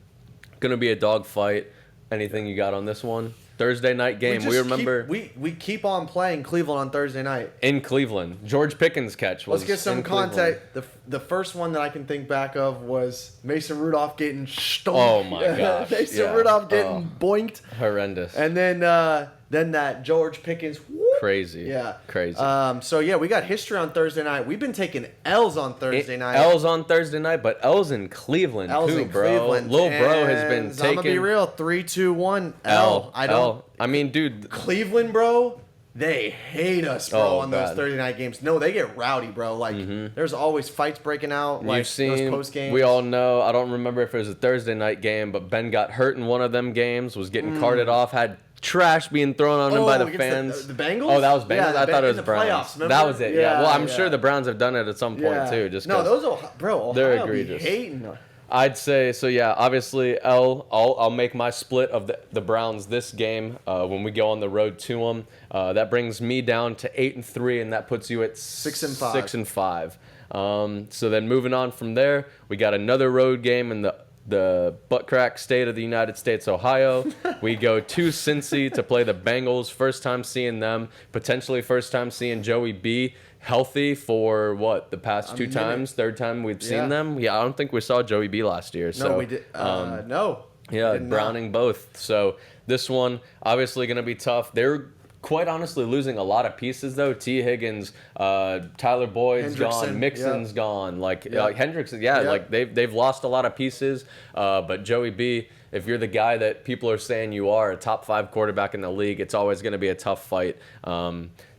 [SPEAKER 1] Going to be a dogfight. Anything you got on this one? Thursday night game. We remember
[SPEAKER 2] we keep on playing Cleveland on Thursday night.
[SPEAKER 1] in Cleveland. George Pickens' catch was
[SPEAKER 2] Let's get some
[SPEAKER 1] in Cleveland.
[SPEAKER 2] context. The first one that I can think back of was Mason Rudolph getting stomped.
[SPEAKER 1] Oh my gosh,
[SPEAKER 2] Mason
[SPEAKER 1] yeah.
[SPEAKER 2] Rudolph getting boinked,
[SPEAKER 1] Horrendous.
[SPEAKER 2] and then that George Pickens. Whoop.
[SPEAKER 1] Crazy.
[SPEAKER 2] Yeah,
[SPEAKER 1] Crazy.
[SPEAKER 2] So yeah, we got history on Thursday night. We've been taking L's on Thursday night.
[SPEAKER 1] L's on Thursday night, but L's in Cleveland
[SPEAKER 2] L's
[SPEAKER 1] too,
[SPEAKER 2] in
[SPEAKER 1] bro.
[SPEAKER 2] Cleveland.
[SPEAKER 1] Lil bro has
[SPEAKER 2] And
[SPEAKER 1] been
[SPEAKER 2] I'm gonna be
[SPEAKER 1] taking
[SPEAKER 2] real. 3, 2, 1.
[SPEAKER 1] L.
[SPEAKER 2] I don't.
[SPEAKER 1] L. I mean, dude.
[SPEAKER 2] Cleveland, bro, they hate us, bro,
[SPEAKER 1] Oh,
[SPEAKER 2] on those
[SPEAKER 1] bad.
[SPEAKER 2] Thursday night games. No, they get rowdy, bro. Like, there's always fights breaking out. Like,
[SPEAKER 1] You've seen,
[SPEAKER 2] those post games.
[SPEAKER 1] we all know, I don't remember if it was a Thursday night game, but Ben got hurt in one of them games, was getting carted off, had trash being thrown on him by the
[SPEAKER 2] against
[SPEAKER 1] fans.
[SPEAKER 2] The Bengals?
[SPEAKER 1] Oh, that was Bengals?
[SPEAKER 2] Yeah,
[SPEAKER 1] I thought it
[SPEAKER 2] in
[SPEAKER 1] was
[SPEAKER 2] the
[SPEAKER 1] Browns.
[SPEAKER 2] playoffs, remember?
[SPEAKER 1] That was it, yeah.
[SPEAKER 2] Yeah,
[SPEAKER 1] Well, I'm
[SPEAKER 2] yeah.
[SPEAKER 1] sure the Browns have done it at some point, too. Just
[SPEAKER 2] no,
[SPEAKER 1] 'cause
[SPEAKER 2] those, Ohio,
[SPEAKER 1] they're
[SPEAKER 2] be
[SPEAKER 1] egregious.
[SPEAKER 2] hating.
[SPEAKER 1] I'd say, so yeah, obviously, I'll make my split of the Browns this game when we go on the road to them. That brings me down to 8 and 3, and that puts you at
[SPEAKER 2] 6 and 5.
[SPEAKER 1] 6 and 5. So then moving on from there, we got another road game in the butt crack state of the United States, Ohio. We go to Cincy to play the Bengals. First time seeing them. Potentially first time seeing Joey B healthy for the past two
[SPEAKER 2] minute.
[SPEAKER 1] times? Third time we've seen
[SPEAKER 2] Yeah.
[SPEAKER 1] them? Yeah, I don't think we saw Joey B last year.
[SPEAKER 2] No,
[SPEAKER 1] So,
[SPEAKER 2] we did. No.
[SPEAKER 1] yeah,
[SPEAKER 2] We did not.
[SPEAKER 1] Browning both. So this one obviously going to be tough. They're quite honestly losing a lot of pieces though. T. Higgins, Tyler Boyd's gone,
[SPEAKER 2] Hendrickson,
[SPEAKER 1] Mixon's gone. Like Hendrickson,
[SPEAKER 2] Yeah.
[SPEAKER 1] like they've lost a lot of pieces. But Joey B, if you're the guy that people are saying you are, a top 5 quarterback in the league, it's always going to be a tough fight.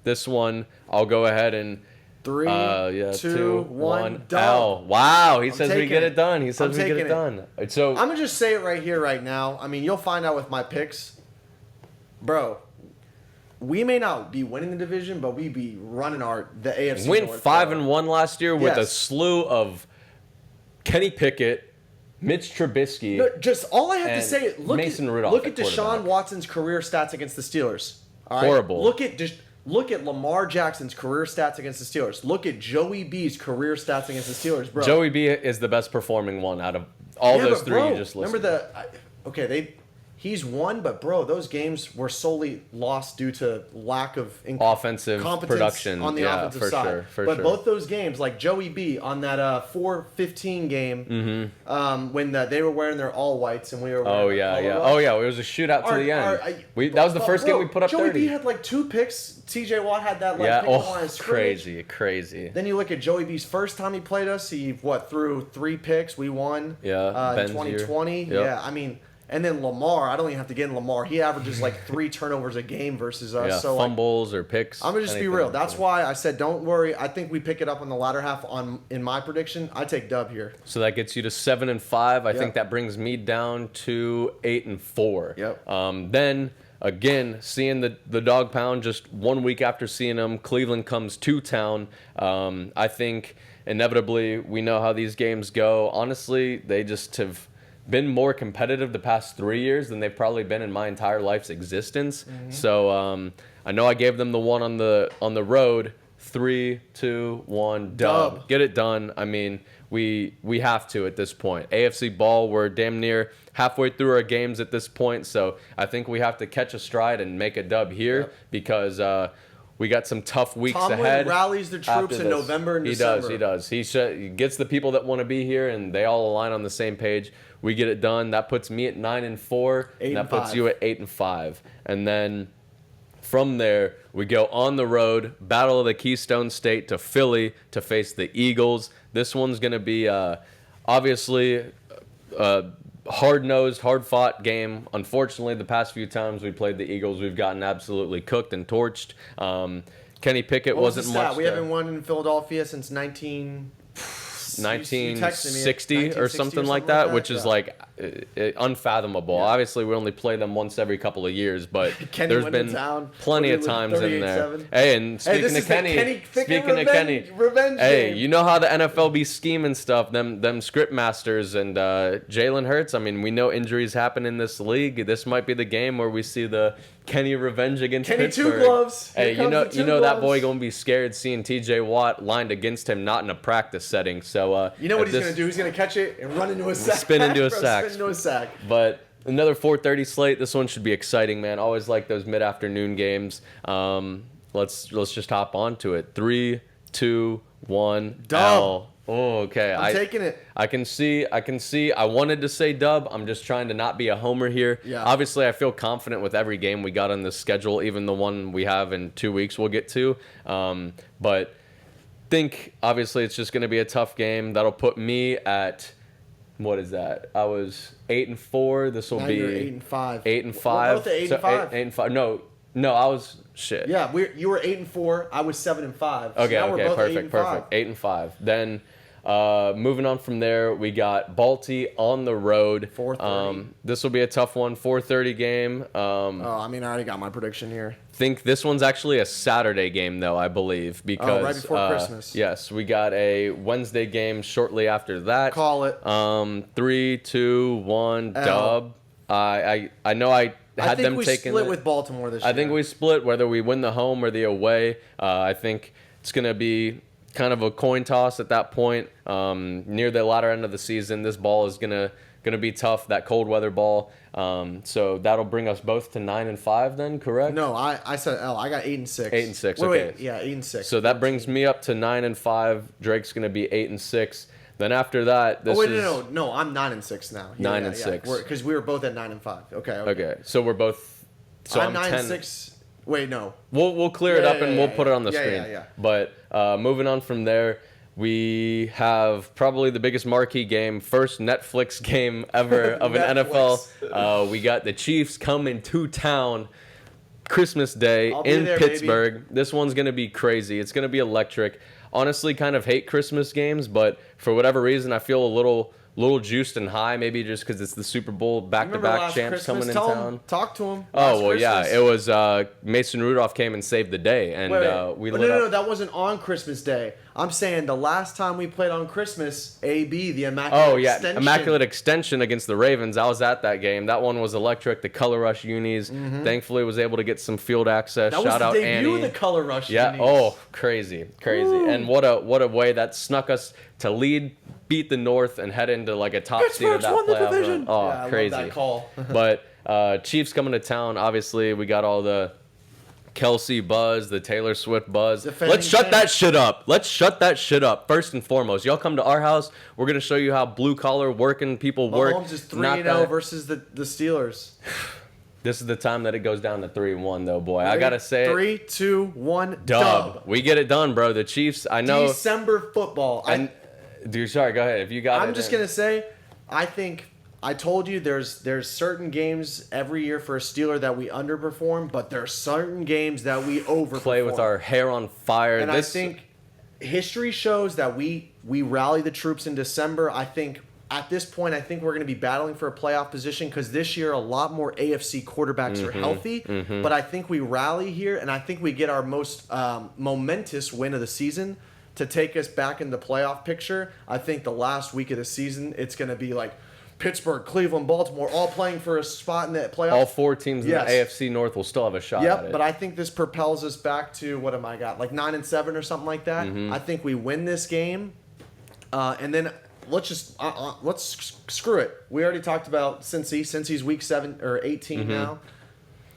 [SPEAKER 1] This one, I'll go ahead and
[SPEAKER 2] 3, 2,
[SPEAKER 1] 2,
[SPEAKER 2] 1,
[SPEAKER 1] L.
[SPEAKER 2] done.
[SPEAKER 1] Wow, he says we
[SPEAKER 2] taking
[SPEAKER 1] get
[SPEAKER 2] it.
[SPEAKER 1] it done. He says
[SPEAKER 2] I'm
[SPEAKER 1] we get
[SPEAKER 2] taking
[SPEAKER 1] it
[SPEAKER 2] it.
[SPEAKER 1] done. So
[SPEAKER 2] I'm gonna just say it right here, right now. I mean, you'll find out with my picks, bro. we may not be winning the division, but we be running the AFC.
[SPEAKER 1] Went
[SPEAKER 2] North
[SPEAKER 1] 5-1 last year with a
[SPEAKER 2] Yes.
[SPEAKER 1] slew of Kenny Pickett, Mitch Trubisky.
[SPEAKER 2] No, just all I have to
[SPEAKER 1] and
[SPEAKER 2] say,
[SPEAKER 1] Mason Rudolph
[SPEAKER 2] look
[SPEAKER 1] at
[SPEAKER 2] at Deshaun
[SPEAKER 1] quarterback.
[SPEAKER 2] Watson's career stats against the Steelers. All right?
[SPEAKER 1] Horrible.
[SPEAKER 2] Look at Lamar Jackson's career stats against the Steelers. Look at Joey B's career stats against the Steelers, bro.
[SPEAKER 1] Joey B is the best performing one out of all
[SPEAKER 2] Yeah,
[SPEAKER 1] those
[SPEAKER 2] but
[SPEAKER 1] three
[SPEAKER 2] bro,
[SPEAKER 1] you just listed.
[SPEAKER 2] Remember he's won, but bro, those games were solely lost due to lack of
[SPEAKER 1] Offensive
[SPEAKER 2] competence
[SPEAKER 1] production,
[SPEAKER 2] on the
[SPEAKER 1] yeah,
[SPEAKER 2] offensive
[SPEAKER 1] for
[SPEAKER 2] side.
[SPEAKER 1] sure, for
[SPEAKER 2] but
[SPEAKER 1] sure.
[SPEAKER 2] both those games, like Joey B on that 4-15 game, when they were wearing their all whites and we were.
[SPEAKER 1] Oh
[SPEAKER 2] wearing
[SPEAKER 1] yeah,
[SPEAKER 2] color
[SPEAKER 1] yeah.
[SPEAKER 2] rush.
[SPEAKER 1] Oh yeah, it was a shootout to the end. That was the first game we put up
[SPEAKER 2] Joey
[SPEAKER 1] 30.
[SPEAKER 2] B had like 2 picks. T.J. Watt had that like
[SPEAKER 1] Yeah.
[SPEAKER 2] pick on the line
[SPEAKER 1] Oh,
[SPEAKER 2] of scrimmage.
[SPEAKER 1] crazy.
[SPEAKER 2] Then you look at Joey B's first time he played us. He threw 3 picks. We won.
[SPEAKER 1] Yeah,
[SPEAKER 2] In
[SPEAKER 1] Ben's year.
[SPEAKER 2] 2020.
[SPEAKER 1] Yep.
[SPEAKER 2] Yeah, I mean, and then Lamar. I don't even have to get in Lamar. He averages like 3 turnovers a game versus us.
[SPEAKER 1] Yeah,
[SPEAKER 2] So like,
[SPEAKER 1] fumbles or picks.
[SPEAKER 2] I'm gonna just be
[SPEAKER 1] anything
[SPEAKER 2] real.
[SPEAKER 1] like
[SPEAKER 2] That's
[SPEAKER 1] that.
[SPEAKER 2] why I said don't worry. I think we pick it up on the latter half. In my prediction, I take dub here.
[SPEAKER 1] So that gets you to 7-5. I
[SPEAKER 2] Yep.
[SPEAKER 1] think that brings me down to 8-4.
[SPEAKER 2] Yep.
[SPEAKER 1] Then again, seeing the dog pound just 1 week after seeing them, Cleveland comes to town. I think inevitably we know how these games go. Honestly, they just have been more competitive the past 3 years than they've probably been in my entire life's existence. So I know I gave them the one on the road. 3, 2, 1, dub. Get it done. I mean, we have to at this point. AFC ball, we're damn near halfway through our games at this point, so I think we have to catch a stride and make a dub here because we got some tough weeks
[SPEAKER 2] Tomlin
[SPEAKER 1] ahead.
[SPEAKER 2] rallies the
[SPEAKER 1] after
[SPEAKER 2] troops in
[SPEAKER 1] this.
[SPEAKER 2] November and
[SPEAKER 1] he
[SPEAKER 2] December.
[SPEAKER 1] He does. He gets the people that want to be here, and they all align on the same page. We get it done. That puts me at 9-4, and that puts
[SPEAKER 2] 8-5.
[SPEAKER 1] you at 8-5, and then. From there, we go on the road, Battle of the Keystone State to Philly to face the Eagles. This one's going to be obviously a hard-nosed, hard-fought game. Unfortunately, the past few times we played the Eagles, we've gotten absolutely cooked and torched. Kenny Pickett
[SPEAKER 2] What was the
[SPEAKER 1] wasn't
[SPEAKER 2] stat?
[SPEAKER 1] much.
[SPEAKER 2] We haven't won in Philadelphia since
[SPEAKER 1] 1960 or something like that, which is like unfathomable.
[SPEAKER 2] Yeah.
[SPEAKER 1] Obviously, we only play them once every couple of years, but
[SPEAKER 2] Kenny
[SPEAKER 1] there's
[SPEAKER 2] went to
[SPEAKER 1] been
[SPEAKER 2] town.
[SPEAKER 1] plenty
[SPEAKER 2] What
[SPEAKER 1] of
[SPEAKER 2] did he
[SPEAKER 1] times
[SPEAKER 2] lose,
[SPEAKER 1] in there.
[SPEAKER 2] 38-7?
[SPEAKER 1] Hey, and speaking
[SPEAKER 2] this
[SPEAKER 1] of
[SPEAKER 2] is the
[SPEAKER 1] Kenny,
[SPEAKER 2] Kenny Pickett
[SPEAKER 1] speaking of Kenny,
[SPEAKER 2] revenge
[SPEAKER 1] hey,
[SPEAKER 2] game.
[SPEAKER 1] you know how the NFL be scheming stuff, them script masters and Jalen Hurts. I mean, we know injuries happen in this league. This might be the game where we see the Kenny revenge against
[SPEAKER 2] Kenny
[SPEAKER 1] Pittsburgh.
[SPEAKER 2] Two Gloves.
[SPEAKER 1] Hey,
[SPEAKER 2] Here
[SPEAKER 1] you
[SPEAKER 2] comes the
[SPEAKER 1] know
[SPEAKER 2] Two
[SPEAKER 1] that boy
[SPEAKER 2] Gloves.
[SPEAKER 1] gonna be scared seeing T.J. Watt lined against him, not in a practice setting. So
[SPEAKER 2] You know what
[SPEAKER 1] at
[SPEAKER 2] he's
[SPEAKER 1] this-
[SPEAKER 2] going to do? He's going to catch it and run into a sack.
[SPEAKER 1] Spin into a
[SPEAKER 2] Bro,
[SPEAKER 1] sack.
[SPEAKER 2] Spin into a sack.
[SPEAKER 1] But another 4:30 slate. This one should be exciting, man. Always like those mid-afternoon games. Let's just hop onto it. 3, 2, 1.
[SPEAKER 2] Dub.
[SPEAKER 1] L. Oh, okay.
[SPEAKER 2] I'm taking it.
[SPEAKER 1] I can see. I wanted to say dub. I'm just trying to not be a homer here.
[SPEAKER 2] Yeah.
[SPEAKER 1] Obviously, I feel confident with every game we got on this schedule, even the one we have in 2 weeks we'll get to. But think obviously it's just going to be a tough game. That'll put me at what is that? I was 8-4. This will
[SPEAKER 2] Now
[SPEAKER 1] be
[SPEAKER 2] you're 8-5.
[SPEAKER 1] 8-5.
[SPEAKER 2] We're both at 8 and 5.
[SPEAKER 1] 8-5. No, I was shit.
[SPEAKER 2] Yeah, you were 8-4. I was 7-5. So
[SPEAKER 1] Okay.
[SPEAKER 2] now we're
[SPEAKER 1] Okay.
[SPEAKER 2] both
[SPEAKER 1] Perfect. 8-5. Then moving on from there, we got Balti on the road.
[SPEAKER 2] 4:30.
[SPEAKER 1] This will be a tough one. 4:30 game.
[SPEAKER 2] Oh, I mean, I already got my prediction here.
[SPEAKER 1] Think this one's actually a Saturday game though, I believe, because
[SPEAKER 2] right before Christmas.
[SPEAKER 1] Yes, we got a Wednesday game shortly after that.
[SPEAKER 2] Call it.
[SPEAKER 1] 3, 2, 1,
[SPEAKER 2] L.
[SPEAKER 1] dub. I know I
[SPEAKER 2] I
[SPEAKER 1] had
[SPEAKER 2] think
[SPEAKER 1] them
[SPEAKER 2] we
[SPEAKER 1] taking
[SPEAKER 2] split
[SPEAKER 1] it.
[SPEAKER 2] with Baltimore this year.
[SPEAKER 1] I think we split whether we win the home or the away. I think it's gonna be kind of a coin toss at that point. Near the latter end of the season, this ball is gonna be tough. That cold weather ball. So that'll bring us both to 9-5 then, correct?
[SPEAKER 2] No, I said L. I got 8-6.
[SPEAKER 1] 8-6,
[SPEAKER 2] Wait,
[SPEAKER 1] okay.
[SPEAKER 2] Wait, yeah, 8-6.
[SPEAKER 1] So that brings me up to 9-5. Drake's gonna be 8-6. Then after that, this
[SPEAKER 2] Oh wait,
[SPEAKER 1] is
[SPEAKER 2] no, I'm 9-6 now.
[SPEAKER 1] 9-6.
[SPEAKER 2] Because we were both at 9-5. Okay.
[SPEAKER 1] okay. So we're both. So
[SPEAKER 2] I'm
[SPEAKER 1] I'm
[SPEAKER 2] 9-6. Wait, no.
[SPEAKER 1] We'll clear it
[SPEAKER 2] Yeah,
[SPEAKER 1] up and
[SPEAKER 2] yeah,
[SPEAKER 1] we'll
[SPEAKER 2] yeah,
[SPEAKER 1] put it on the
[SPEAKER 2] yeah,
[SPEAKER 1] screen.
[SPEAKER 2] yeah.
[SPEAKER 1] But moving on from there, we have probably the biggest marquee game, first Netflix game ever of an NFL. We got the Chiefs coming to town Christmas Day
[SPEAKER 2] I'll be
[SPEAKER 1] in
[SPEAKER 2] there, baby.
[SPEAKER 1] Pittsburgh. This one's going to be crazy. It's going to be electric. Honestly, kind of hate Christmas games, but for whatever reason, I feel a little little juiced and high, maybe just because it's the Super Bowl
[SPEAKER 2] Remember
[SPEAKER 1] back-to-back
[SPEAKER 2] last
[SPEAKER 1] champs
[SPEAKER 2] Christmas?
[SPEAKER 1] coming in
[SPEAKER 2] Tell
[SPEAKER 1] town.
[SPEAKER 2] him, talk to him.
[SPEAKER 1] Oh,
[SPEAKER 2] Last
[SPEAKER 1] well, yeah.
[SPEAKER 2] Christmas.
[SPEAKER 1] It was Mason Rudolph came and saved the day, and we
[SPEAKER 2] no,
[SPEAKER 1] lit up.
[SPEAKER 2] no, that wasn't on Christmas Day. I'm saying the last time we played on Christmas, AB, the Immaculate
[SPEAKER 1] Oh, yeah.
[SPEAKER 2] Extension.
[SPEAKER 1] Immaculate Extension against the Ravens. I was at that game. That one was electric. The Color Rush unis. Thankfully, was able to get some field access.
[SPEAKER 2] That was
[SPEAKER 1] Shout
[SPEAKER 2] the
[SPEAKER 1] out
[SPEAKER 2] debut
[SPEAKER 1] Annie.
[SPEAKER 2] of the Color Rush.
[SPEAKER 1] Yeah.
[SPEAKER 2] unis.
[SPEAKER 1] Oh, crazy.
[SPEAKER 2] Woo.
[SPEAKER 1] And what a way that snuck us to lead, beat the North, and head into like a top seed of
[SPEAKER 2] Pittsburgh's
[SPEAKER 1] that
[SPEAKER 2] won the
[SPEAKER 1] playoff
[SPEAKER 2] division.
[SPEAKER 1] run. Oh,
[SPEAKER 2] Yeah, I
[SPEAKER 1] crazy.
[SPEAKER 2] love that call.
[SPEAKER 1] But Chiefs coming to town. Obviously, we got all the Kelsey buzz, the Taylor Swift buzz.
[SPEAKER 2] Defending
[SPEAKER 1] Let's shut that
[SPEAKER 2] champ.
[SPEAKER 1] shit up. Let's shut that shit up. First and foremost, y'all come to our house. We're gonna show you how blue collar working people work.
[SPEAKER 2] Mahomes is
[SPEAKER 1] Not
[SPEAKER 2] 3-0
[SPEAKER 1] that-
[SPEAKER 2] versus the Steelers.
[SPEAKER 1] This is the time that it goes down to 3-1, though, boy. I gotta say, it.
[SPEAKER 2] 3, 2, 1,
[SPEAKER 1] Dub. We get it done, bro. The Chiefs. I know.
[SPEAKER 2] December football.
[SPEAKER 1] And dude, sorry. Go ahead. If you got it.
[SPEAKER 2] I'm just gonna say, I think I told you there's certain games every year for a Steeler that we underperform, but there's certain games that we overperform.
[SPEAKER 1] play with our hair on fire.
[SPEAKER 2] And I think history shows that we rally the troops in December. I think at this point, I think we're going to be battling for a playoff position because this year a lot more AFC quarterbacks are healthy. But I think we rally here, and I think we get our most momentous win of the season to take us back in the playoff picture. I think the last week of the season, it's going to be like Pittsburgh, Cleveland, Baltimore, all playing for a spot in that playoff.
[SPEAKER 1] all four teams
[SPEAKER 2] Yes.
[SPEAKER 1] in the AFC North will still have a shot at
[SPEAKER 2] Yep,
[SPEAKER 1] it.
[SPEAKER 2] but I think this propels us back to what am I got? Like 9-7 or something like that. I think we win this game, and then let's just screw it. We already talked about Cincy. Cincy's week 7 or 18 now.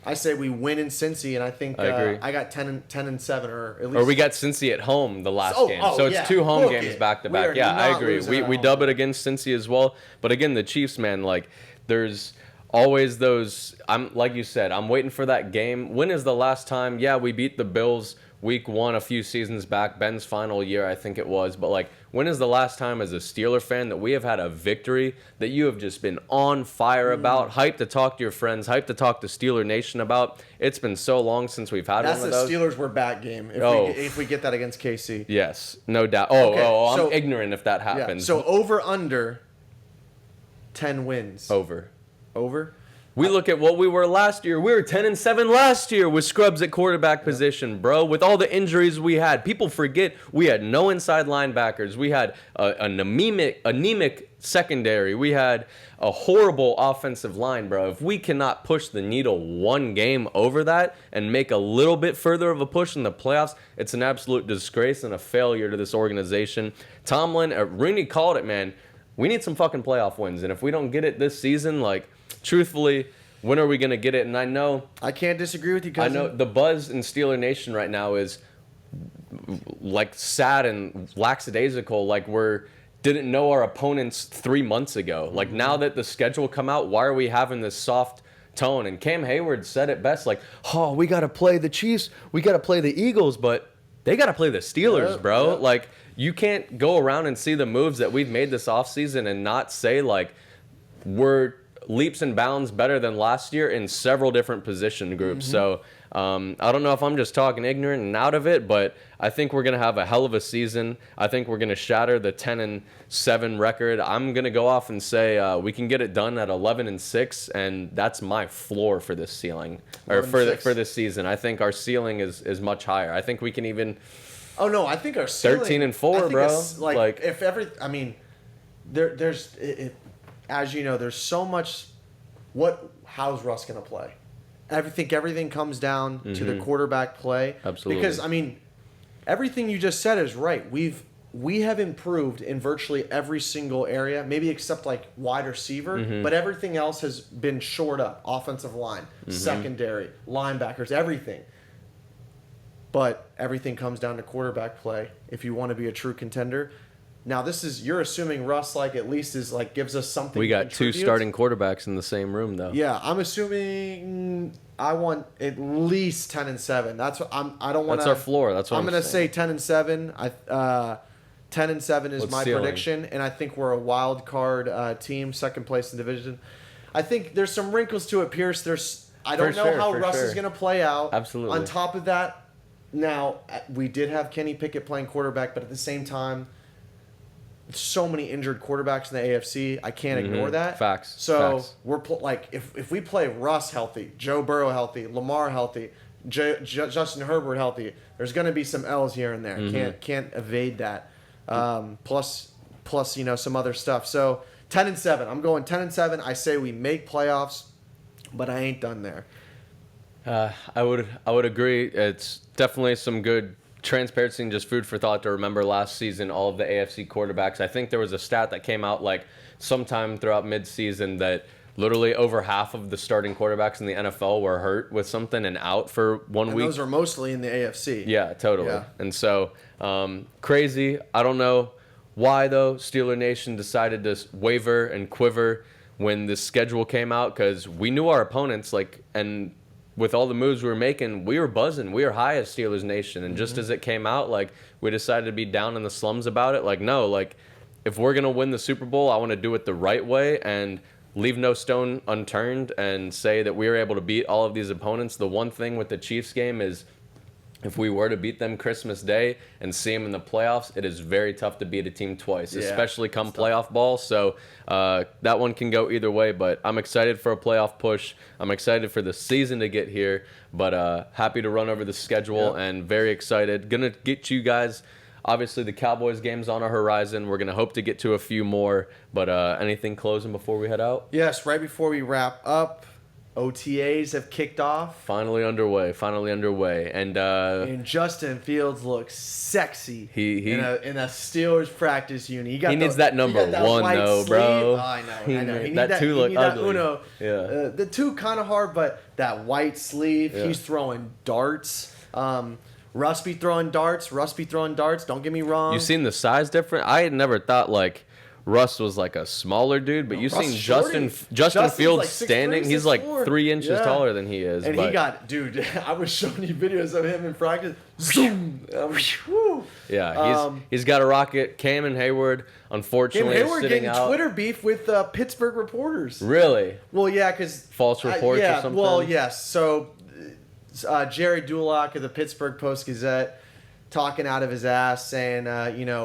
[SPEAKER 2] I say we win in Cincy, and I think
[SPEAKER 1] I agree.
[SPEAKER 2] I got 10-7 or at least.
[SPEAKER 1] Or we got Cincy at home the last
[SPEAKER 2] Oh,
[SPEAKER 1] game.
[SPEAKER 2] oh,
[SPEAKER 1] So it's
[SPEAKER 2] yeah.
[SPEAKER 1] 2 home
[SPEAKER 2] Book
[SPEAKER 1] games
[SPEAKER 2] it.
[SPEAKER 1] back to
[SPEAKER 2] We are
[SPEAKER 1] back. Yeah, I
[SPEAKER 2] not
[SPEAKER 1] agree.
[SPEAKER 2] losing
[SPEAKER 1] We
[SPEAKER 2] at
[SPEAKER 1] we
[SPEAKER 2] home.
[SPEAKER 1] dub it against Cincy as well. But again, the Chiefs, man, like there's always those I'm like you said, I'm waiting for that game. When is the last time? Yeah, we beat the Bills week 1 a few seasons back, Ben's final year, I think it was. But like when is the last time as a Steeler fan that we have had a victory that you have just been on fire about, hyped to talk to your friends, hyped to talk to Steeler Nation about? It's been so long since we've had
[SPEAKER 2] That's
[SPEAKER 1] one
[SPEAKER 2] the
[SPEAKER 1] of those.
[SPEAKER 2] Steelers were back game if we get that against KC.
[SPEAKER 1] Yes, no doubt.
[SPEAKER 2] Okay,
[SPEAKER 1] I'm
[SPEAKER 2] so-
[SPEAKER 1] ignorant if that
[SPEAKER 2] Yeah.
[SPEAKER 1] happens.
[SPEAKER 2] So over under 10 wins.
[SPEAKER 1] Over.
[SPEAKER 2] Over.
[SPEAKER 1] We look at what we were last year. We were 10-7 last year with scrubs at quarterback position, bro. With all the injuries we had, people forget we had no inside linebackers. We had an anemic secondary. We had a horrible offensive line, bro. If we cannot push the needle one game over that and make a little bit further of a push in the playoffs, it's an absolute disgrace and a failure to this organization. Tomlin, Rooney called it, man. We need some fucking playoff wins, and if we don't get it this season, like, truthfully, when are we going to get it? And I know
[SPEAKER 2] I can't disagree with you,
[SPEAKER 1] I
[SPEAKER 2] cousin.
[SPEAKER 1] know the buzz in Steeler Nation right now is like sad and lackadaisical. Like didn't know our opponents 3 months ago. Like now that the schedule come out, why are we having this soft tone? And Cam Hayward said it best, like, oh, we got to play the Chiefs. We got to play the Eagles, but they got to play the Steelers,
[SPEAKER 2] Yep,
[SPEAKER 1] bro.
[SPEAKER 2] yep.
[SPEAKER 1] Like you can't go around and see the moves that we've made this offseason and not say like we're leaps and bounds better than last year in several different position groups. So I don't know if I'm just talking ignorant and out of it, but I think we're going to have a hell of a season. I think we're going to shatter the 10-7 record. I'm going to go off and say we can get it done at 11-6, and that's my floor for this ceiling or for
[SPEAKER 2] 11-6.
[SPEAKER 1] this season. I think our ceiling is much higher. I think we can even
[SPEAKER 2] Oh no, I think our ceiling,
[SPEAKER 1] 13-4,
[SPEAKER 2] I think
[SPEAKER 1] bro.
[SPEAKER 2] it's
[SPEAKER 1] Like-
[SPEAKER 2] if every, I mean, there's as you know, there's so much. How's Russ gonna play? I think everything comes down to the quarterback play.
[SPEAKER 1] Absolutely.
[SPEAKER 2] Because I mean, everything you just said is right. We have improved in virtually every single area, maybe except like wide receiver, but everything else has been shored up. Offensive line, secondary, linebackers, everything. But everything comes down to quarterback play if you want to be a true contender. Now you're assuming Russ like at least is like gives us something.
[SPEAKER 1] we
[SPEAKER 2] to
[SPEAKER 1] got 2
[SPEAKER 2] contribute.
[SPEAKER 1] starting quarterbacks in the same room, though.
[SPEAKER 2] Yeah, I'm assuming I want at least 10-7. That's what I don't want.
[SPEAKER 1] That's our floor. That's what
[SPEAKER 2] I'm
[SPEAKER 1] I'm
[SPEAKER 2] gonna
[SPEAKER 1] saying.
[SPEAKER 2] say 10-7. 10-7 is
[SPEAKER 1] What's
[SPEAKER 2] my
[SPEAKER 1] ceiling?
[SPEAKER 2] prediction, and I think we're a wild card team, second place in division. I think there's some wrinkles to it, Pierce. I don't
[SPEAKER 1] For
[SPEAKER 2] know
[SPEAKER 1] sure,
[SPEAKER 2] how
[SPEAKER 1] for
[SPEAKER 2] Russ is
[SPEAKER 1] sure.
[SPEAKER 2] gonna play out.
[SPEAKER 1] Absolutely.
[SPEAKER 2] On top of that, now we did have Kenny Pickett playing quarterback, but at the same time, so many injured quarterbacks in the AFC. I can't ignore that.
[SPEAKER 1] Facts.
[SPEAKER 2] So
[SPEAKER 1] Facts.
[SPEAKER 2] we're like, if we play Russ healthy, Joe Burrow healthy, Lamar healthy, Justin Herbert healthy, there's going to be some L's here and there. Can't evade that. Plus some other stuff. So 10-7. I'm going 10-7. I say we make playoffs, but I ain't done there.
[SPEAKER 1] I would agree. It's definitely some good transparency and just food for thought to remember last season, all of the AFC quarterbacks. I think there was a stat that came out like sometime throughout midseason that literally over half of the starting quarterbacks in the NFL were hurt with something and out for 1 week.
[SPEAKER 2] Those are mostly in the AFC.
[SPEAKER 1] Yeah, totally.
[SPEAKER 2] Yeah.
[SPEAKER 1] And so, crazy. I don't know why, though, Steeler Nation decided to waver and quiver when the schedule came out, because we knew our opponents, and with all the moves we were making, we were buzzing. We were high as Steelers Nation. And just as it came out, we decided to be down in the slums about it. No, if we're going to win the Super Bowl, I want to do it the right way and leave no stone unturned and say that we were able to beat all of these opponents. The one thing with the Chiefs game is if we were to beat them Christmas Day and see them in the playoffs, it is very tough to beat a team twice, especially come playoff ball. So that one can go either way, but I'm excited for a playoff push. I'm excited for the season to get here, but happy to run over the schedule and very excited. Gonna get you guys, obviously the Cowboys game's on our horizon. We're gonna hope to get to a few more, but anything closing before we head out?
[SPEAKER 2] Yes, right before we wrap up, OTAs have kicked off.
[SPEAKER 1] Finally underway. And
[SPEAKER 2] Justin Fields looks sexy
[SPEAKER 1] He
[SPEAKER 2] in a Steelers practice uni. He
[SPEAKER 1] needs that number one though,
[SPEAKER 2] sleeve.
[SPEAKER 1] bro.
[SPEAKER 2] Oh, I know. He
[SPEAKER 1] that two look ugly.
[SPEAKER 2] Uno.
[SPEAKER 1] Yeah.
[SPEAKER 2] The two kind of hard, but that white sleeve.
[SPEAKER 1] Yeah.
[SPEAKER 2] He's throwing darts. Russ be throwing darts. Don't get me wrong.
[SPEAKER 1] You seen the size difference? I had never thought Russ was a smaller dude, but you seen Justin Fields standing. He's 3 inches taller than he is.
[SPEAKER 2] And he got, dude, I was showing you videos of him in practice. Zoom.
[SPEAKER 1] Yeah, he's got a rocket. Cam and Hayward, unfortunately,
[SPEAKER 2] Cam Hayward
[SPEAKER 1] sitting
[SPEAKER 2] getting
[SPEAKER 1] out.
[SPEAKER 2] Twitter beef with Pittsburgh reporters.
[SPEAKER 1] Really?
[SPEAKER 2] Well, yeah, because
[SPEAKER 1] false reports or something.
[SPEAKER 2] Well, yes. So Jerry Dulac of the Pittsburgh Post-Gazette talking out of his ass, saying,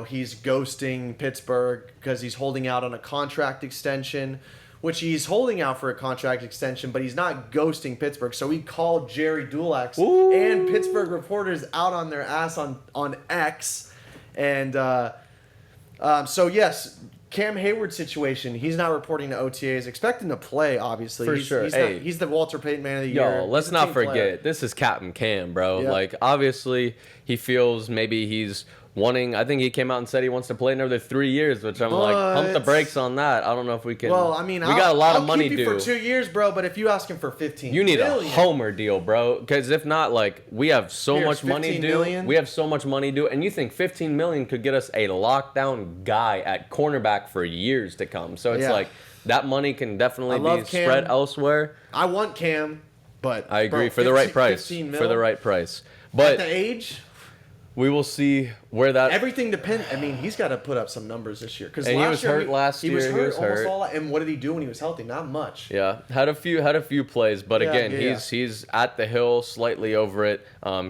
[SPEAKER 2] he's ghosting Pittsburgh because he's holding out on a contract extension, which he's holding out for a contract extension, but he's not ghosting Pittsburgh. So he called Jerry Dulac and Pittsburgh reporters out on their ass on X. And so, yes, Cam Hayward situation, he's not reporting to OTAs. Expect him to play, obviously.
[SPEAKER 1] For sure.
[SPEAKER 2] He's the Walter Payton Man of the Year.
[SPEAKER 1] Yo, let's not forget, this is Captain Cam, bro.
[SPEAKER 2] Yep.
[SPEAKER 1] Obviously, he feels maybe he's wanting, I think he came out and said he wants to play another 3 years, which I'm pump the brakes on that. I don't know if we can.
[SPEAKER 2] Well, I mean,
[SPEAKER 1] we got a lot of money
[SPEAKER 2] keep you for 2 years, bro, but if you ask him for 15
[SPEAKER 1] you need
[SPEAKER 2] million,
[SPEAKER 1] a homer deal, bro. Because if not, we have so much money due.
[SPEAKER 2] Million?
[SPEAKER 1] We have so much money due. And you think 15 million could get us a lockdown guy at cornerback for years to come. So it's that money can definitely be spread elsewhere.
[SPEAKER 2] I want Cam, but
[SPEAKER 1] I agree, for the right price. For the right price. But
[SPEAKER 2] at the age,
[SPEAKER 1] we will see where that.
[SPEAKER 2] Everything depends. I mean, he's got to put up some numbers this year because
[SPEAKER 1] he was hurt last year.
[SPEAKER 2] He was
[SPEAKER 1] hurt.
[SPEAKER 2] almost all. And what did he do when he was healthy? Not much.
[SPEAKER 1] Yeah, had a few plays, but again, he's at the hill, slightly over it.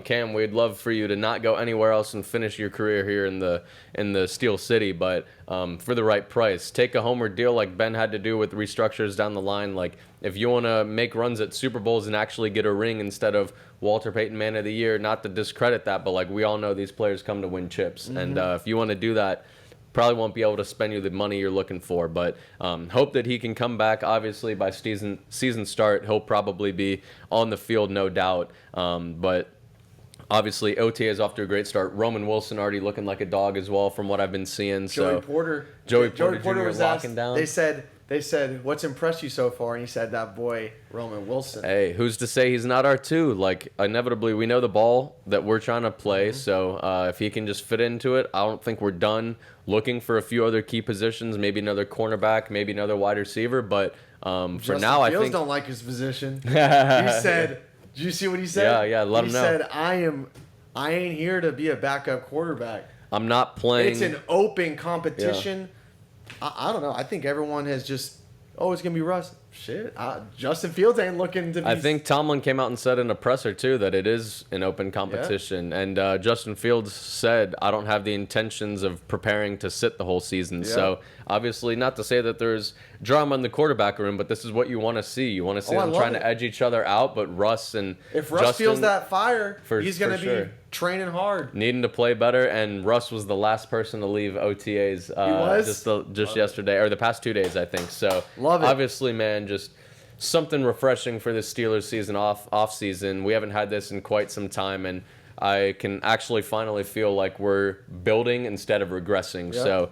[SPEAKER 1] Cam, we'd love for you to not go anywhere else and finish your career here in the Steel City, but for the right price, take a homer deal like Ben had to do with restructures down the line. If you want to make runs at Super Bowls and actually get a ring instead of Walter Payton Man of the Year, not to discredit that, but we all know these players come to win chips. Mm-hmm. And if you want to do that, probably won't be able to spend you the money you're looking for. But hope that he can come back. Obviously, by season start, he'll probably be on the field, no doubt. But obviously, OTA is off to a great start. Roman Wilson already looking like a dog as well from what I've been seeing.
[SPEAKER 2] Joey Porter
[SPEAKER 1] Jr.
[SPEAKER 2] was
[SPEAKER 1] locking down.
[SPEAKER 2] They said, what's impressed you so far? And he said, that boy, Roman Wilson.
[SPEAKER 1] Hey, who's to say he's not our two? Inevitably, we know the ball that we're trying to play. Mm-hmm. So if he can just fit into it, I don't think we're done looking for a few other key positions, maybe another cornerback, maybe another wide receiver. But for now, I think...
[SPEAKER 2] don't like his position. He said... Did you see what he said?
[SPEAKER 1] Yeah, let him know.
[SPEAKER 2] He said, I ain't here to be a backup quarterback.
[SPEAKER 1] I'm not playing...
[SPEAKER 2] It's an open competition. Yeah. I don't know. I think everyone has just, it's going to be Russ. shit, Justin Fields ain't looking to be.
[SPEAKER 1] I think Tomlin came out and said in a presser too that it is an open competition, and Justin Fields said, "I don't have the intentions of preparing to sit the whole season." So obviously, not to say that there's drama in the quarterback room, but this is what you want to see. You want to see them trying to edge each other out. But Russ and
[SPEAKER 2] if Russ
[SPEAKER 1] Justin,
[SPEAKER 2] feels that fire, he's going to
[SPEAKER 1] sure.
[SPEAKER 2] be training hard,
[SPEAKER 1] needing to play better. And Russ was the last person to leave OTAs just yesterday or the past 2 days, I think. So
[SPEAKER 2] love it.
[SPEAKER 1] Obviously, man, just something refreshing for the Steelers season off season. We haven't had this in quite some time, and I can actually finally feel like we're building instead of regressing.
[SPEAKER 2] Yep.
[SPEAKER 1] So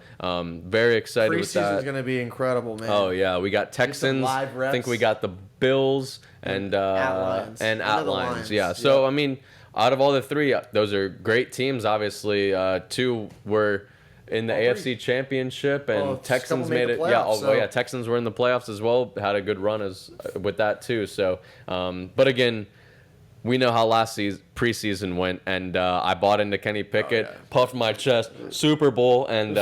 [SPEAKER 1] very excited with that.
[SPEAKER 2] Preseason's going to be incredible, man.
[SPEAKER 1] Oh yeah, we got Texans.
[SPEAKER 2] Live reps.
[SPEAKER 1] I think we got the Bills and at Lions. Yeah. So I mean, out of all the three, those are great teams. Obviously, two were in the AFC Championship, and Texans made it. Yeah, Texans were in the playoffs as well. Had a good run with that too. So, but again, we know how last preseason went, and I bought into Kenny Pickett, puffed my chest, Super Bowl, and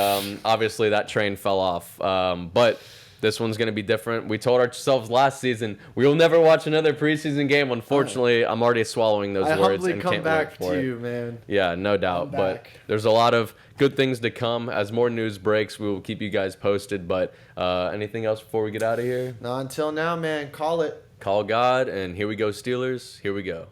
[SPEAKER 1] obviously that train fell off. But this one's going to be different. We told ourselves last season we will never watch another preseason game. Unfortunately, I'm already swallowing those words and can't wait for it.
[SPEAKER 2] You, man.
[SPEAKER 1] Yeah, no doubt. But there's a lot of good things to come. As more news breaks, we will keep you guys posted. But anything else before we get out of here?
[SPEAKER 2] No, until now, man. Call it.
[SPEAKER 1] Call God, and here we go, Steelers. Here we go.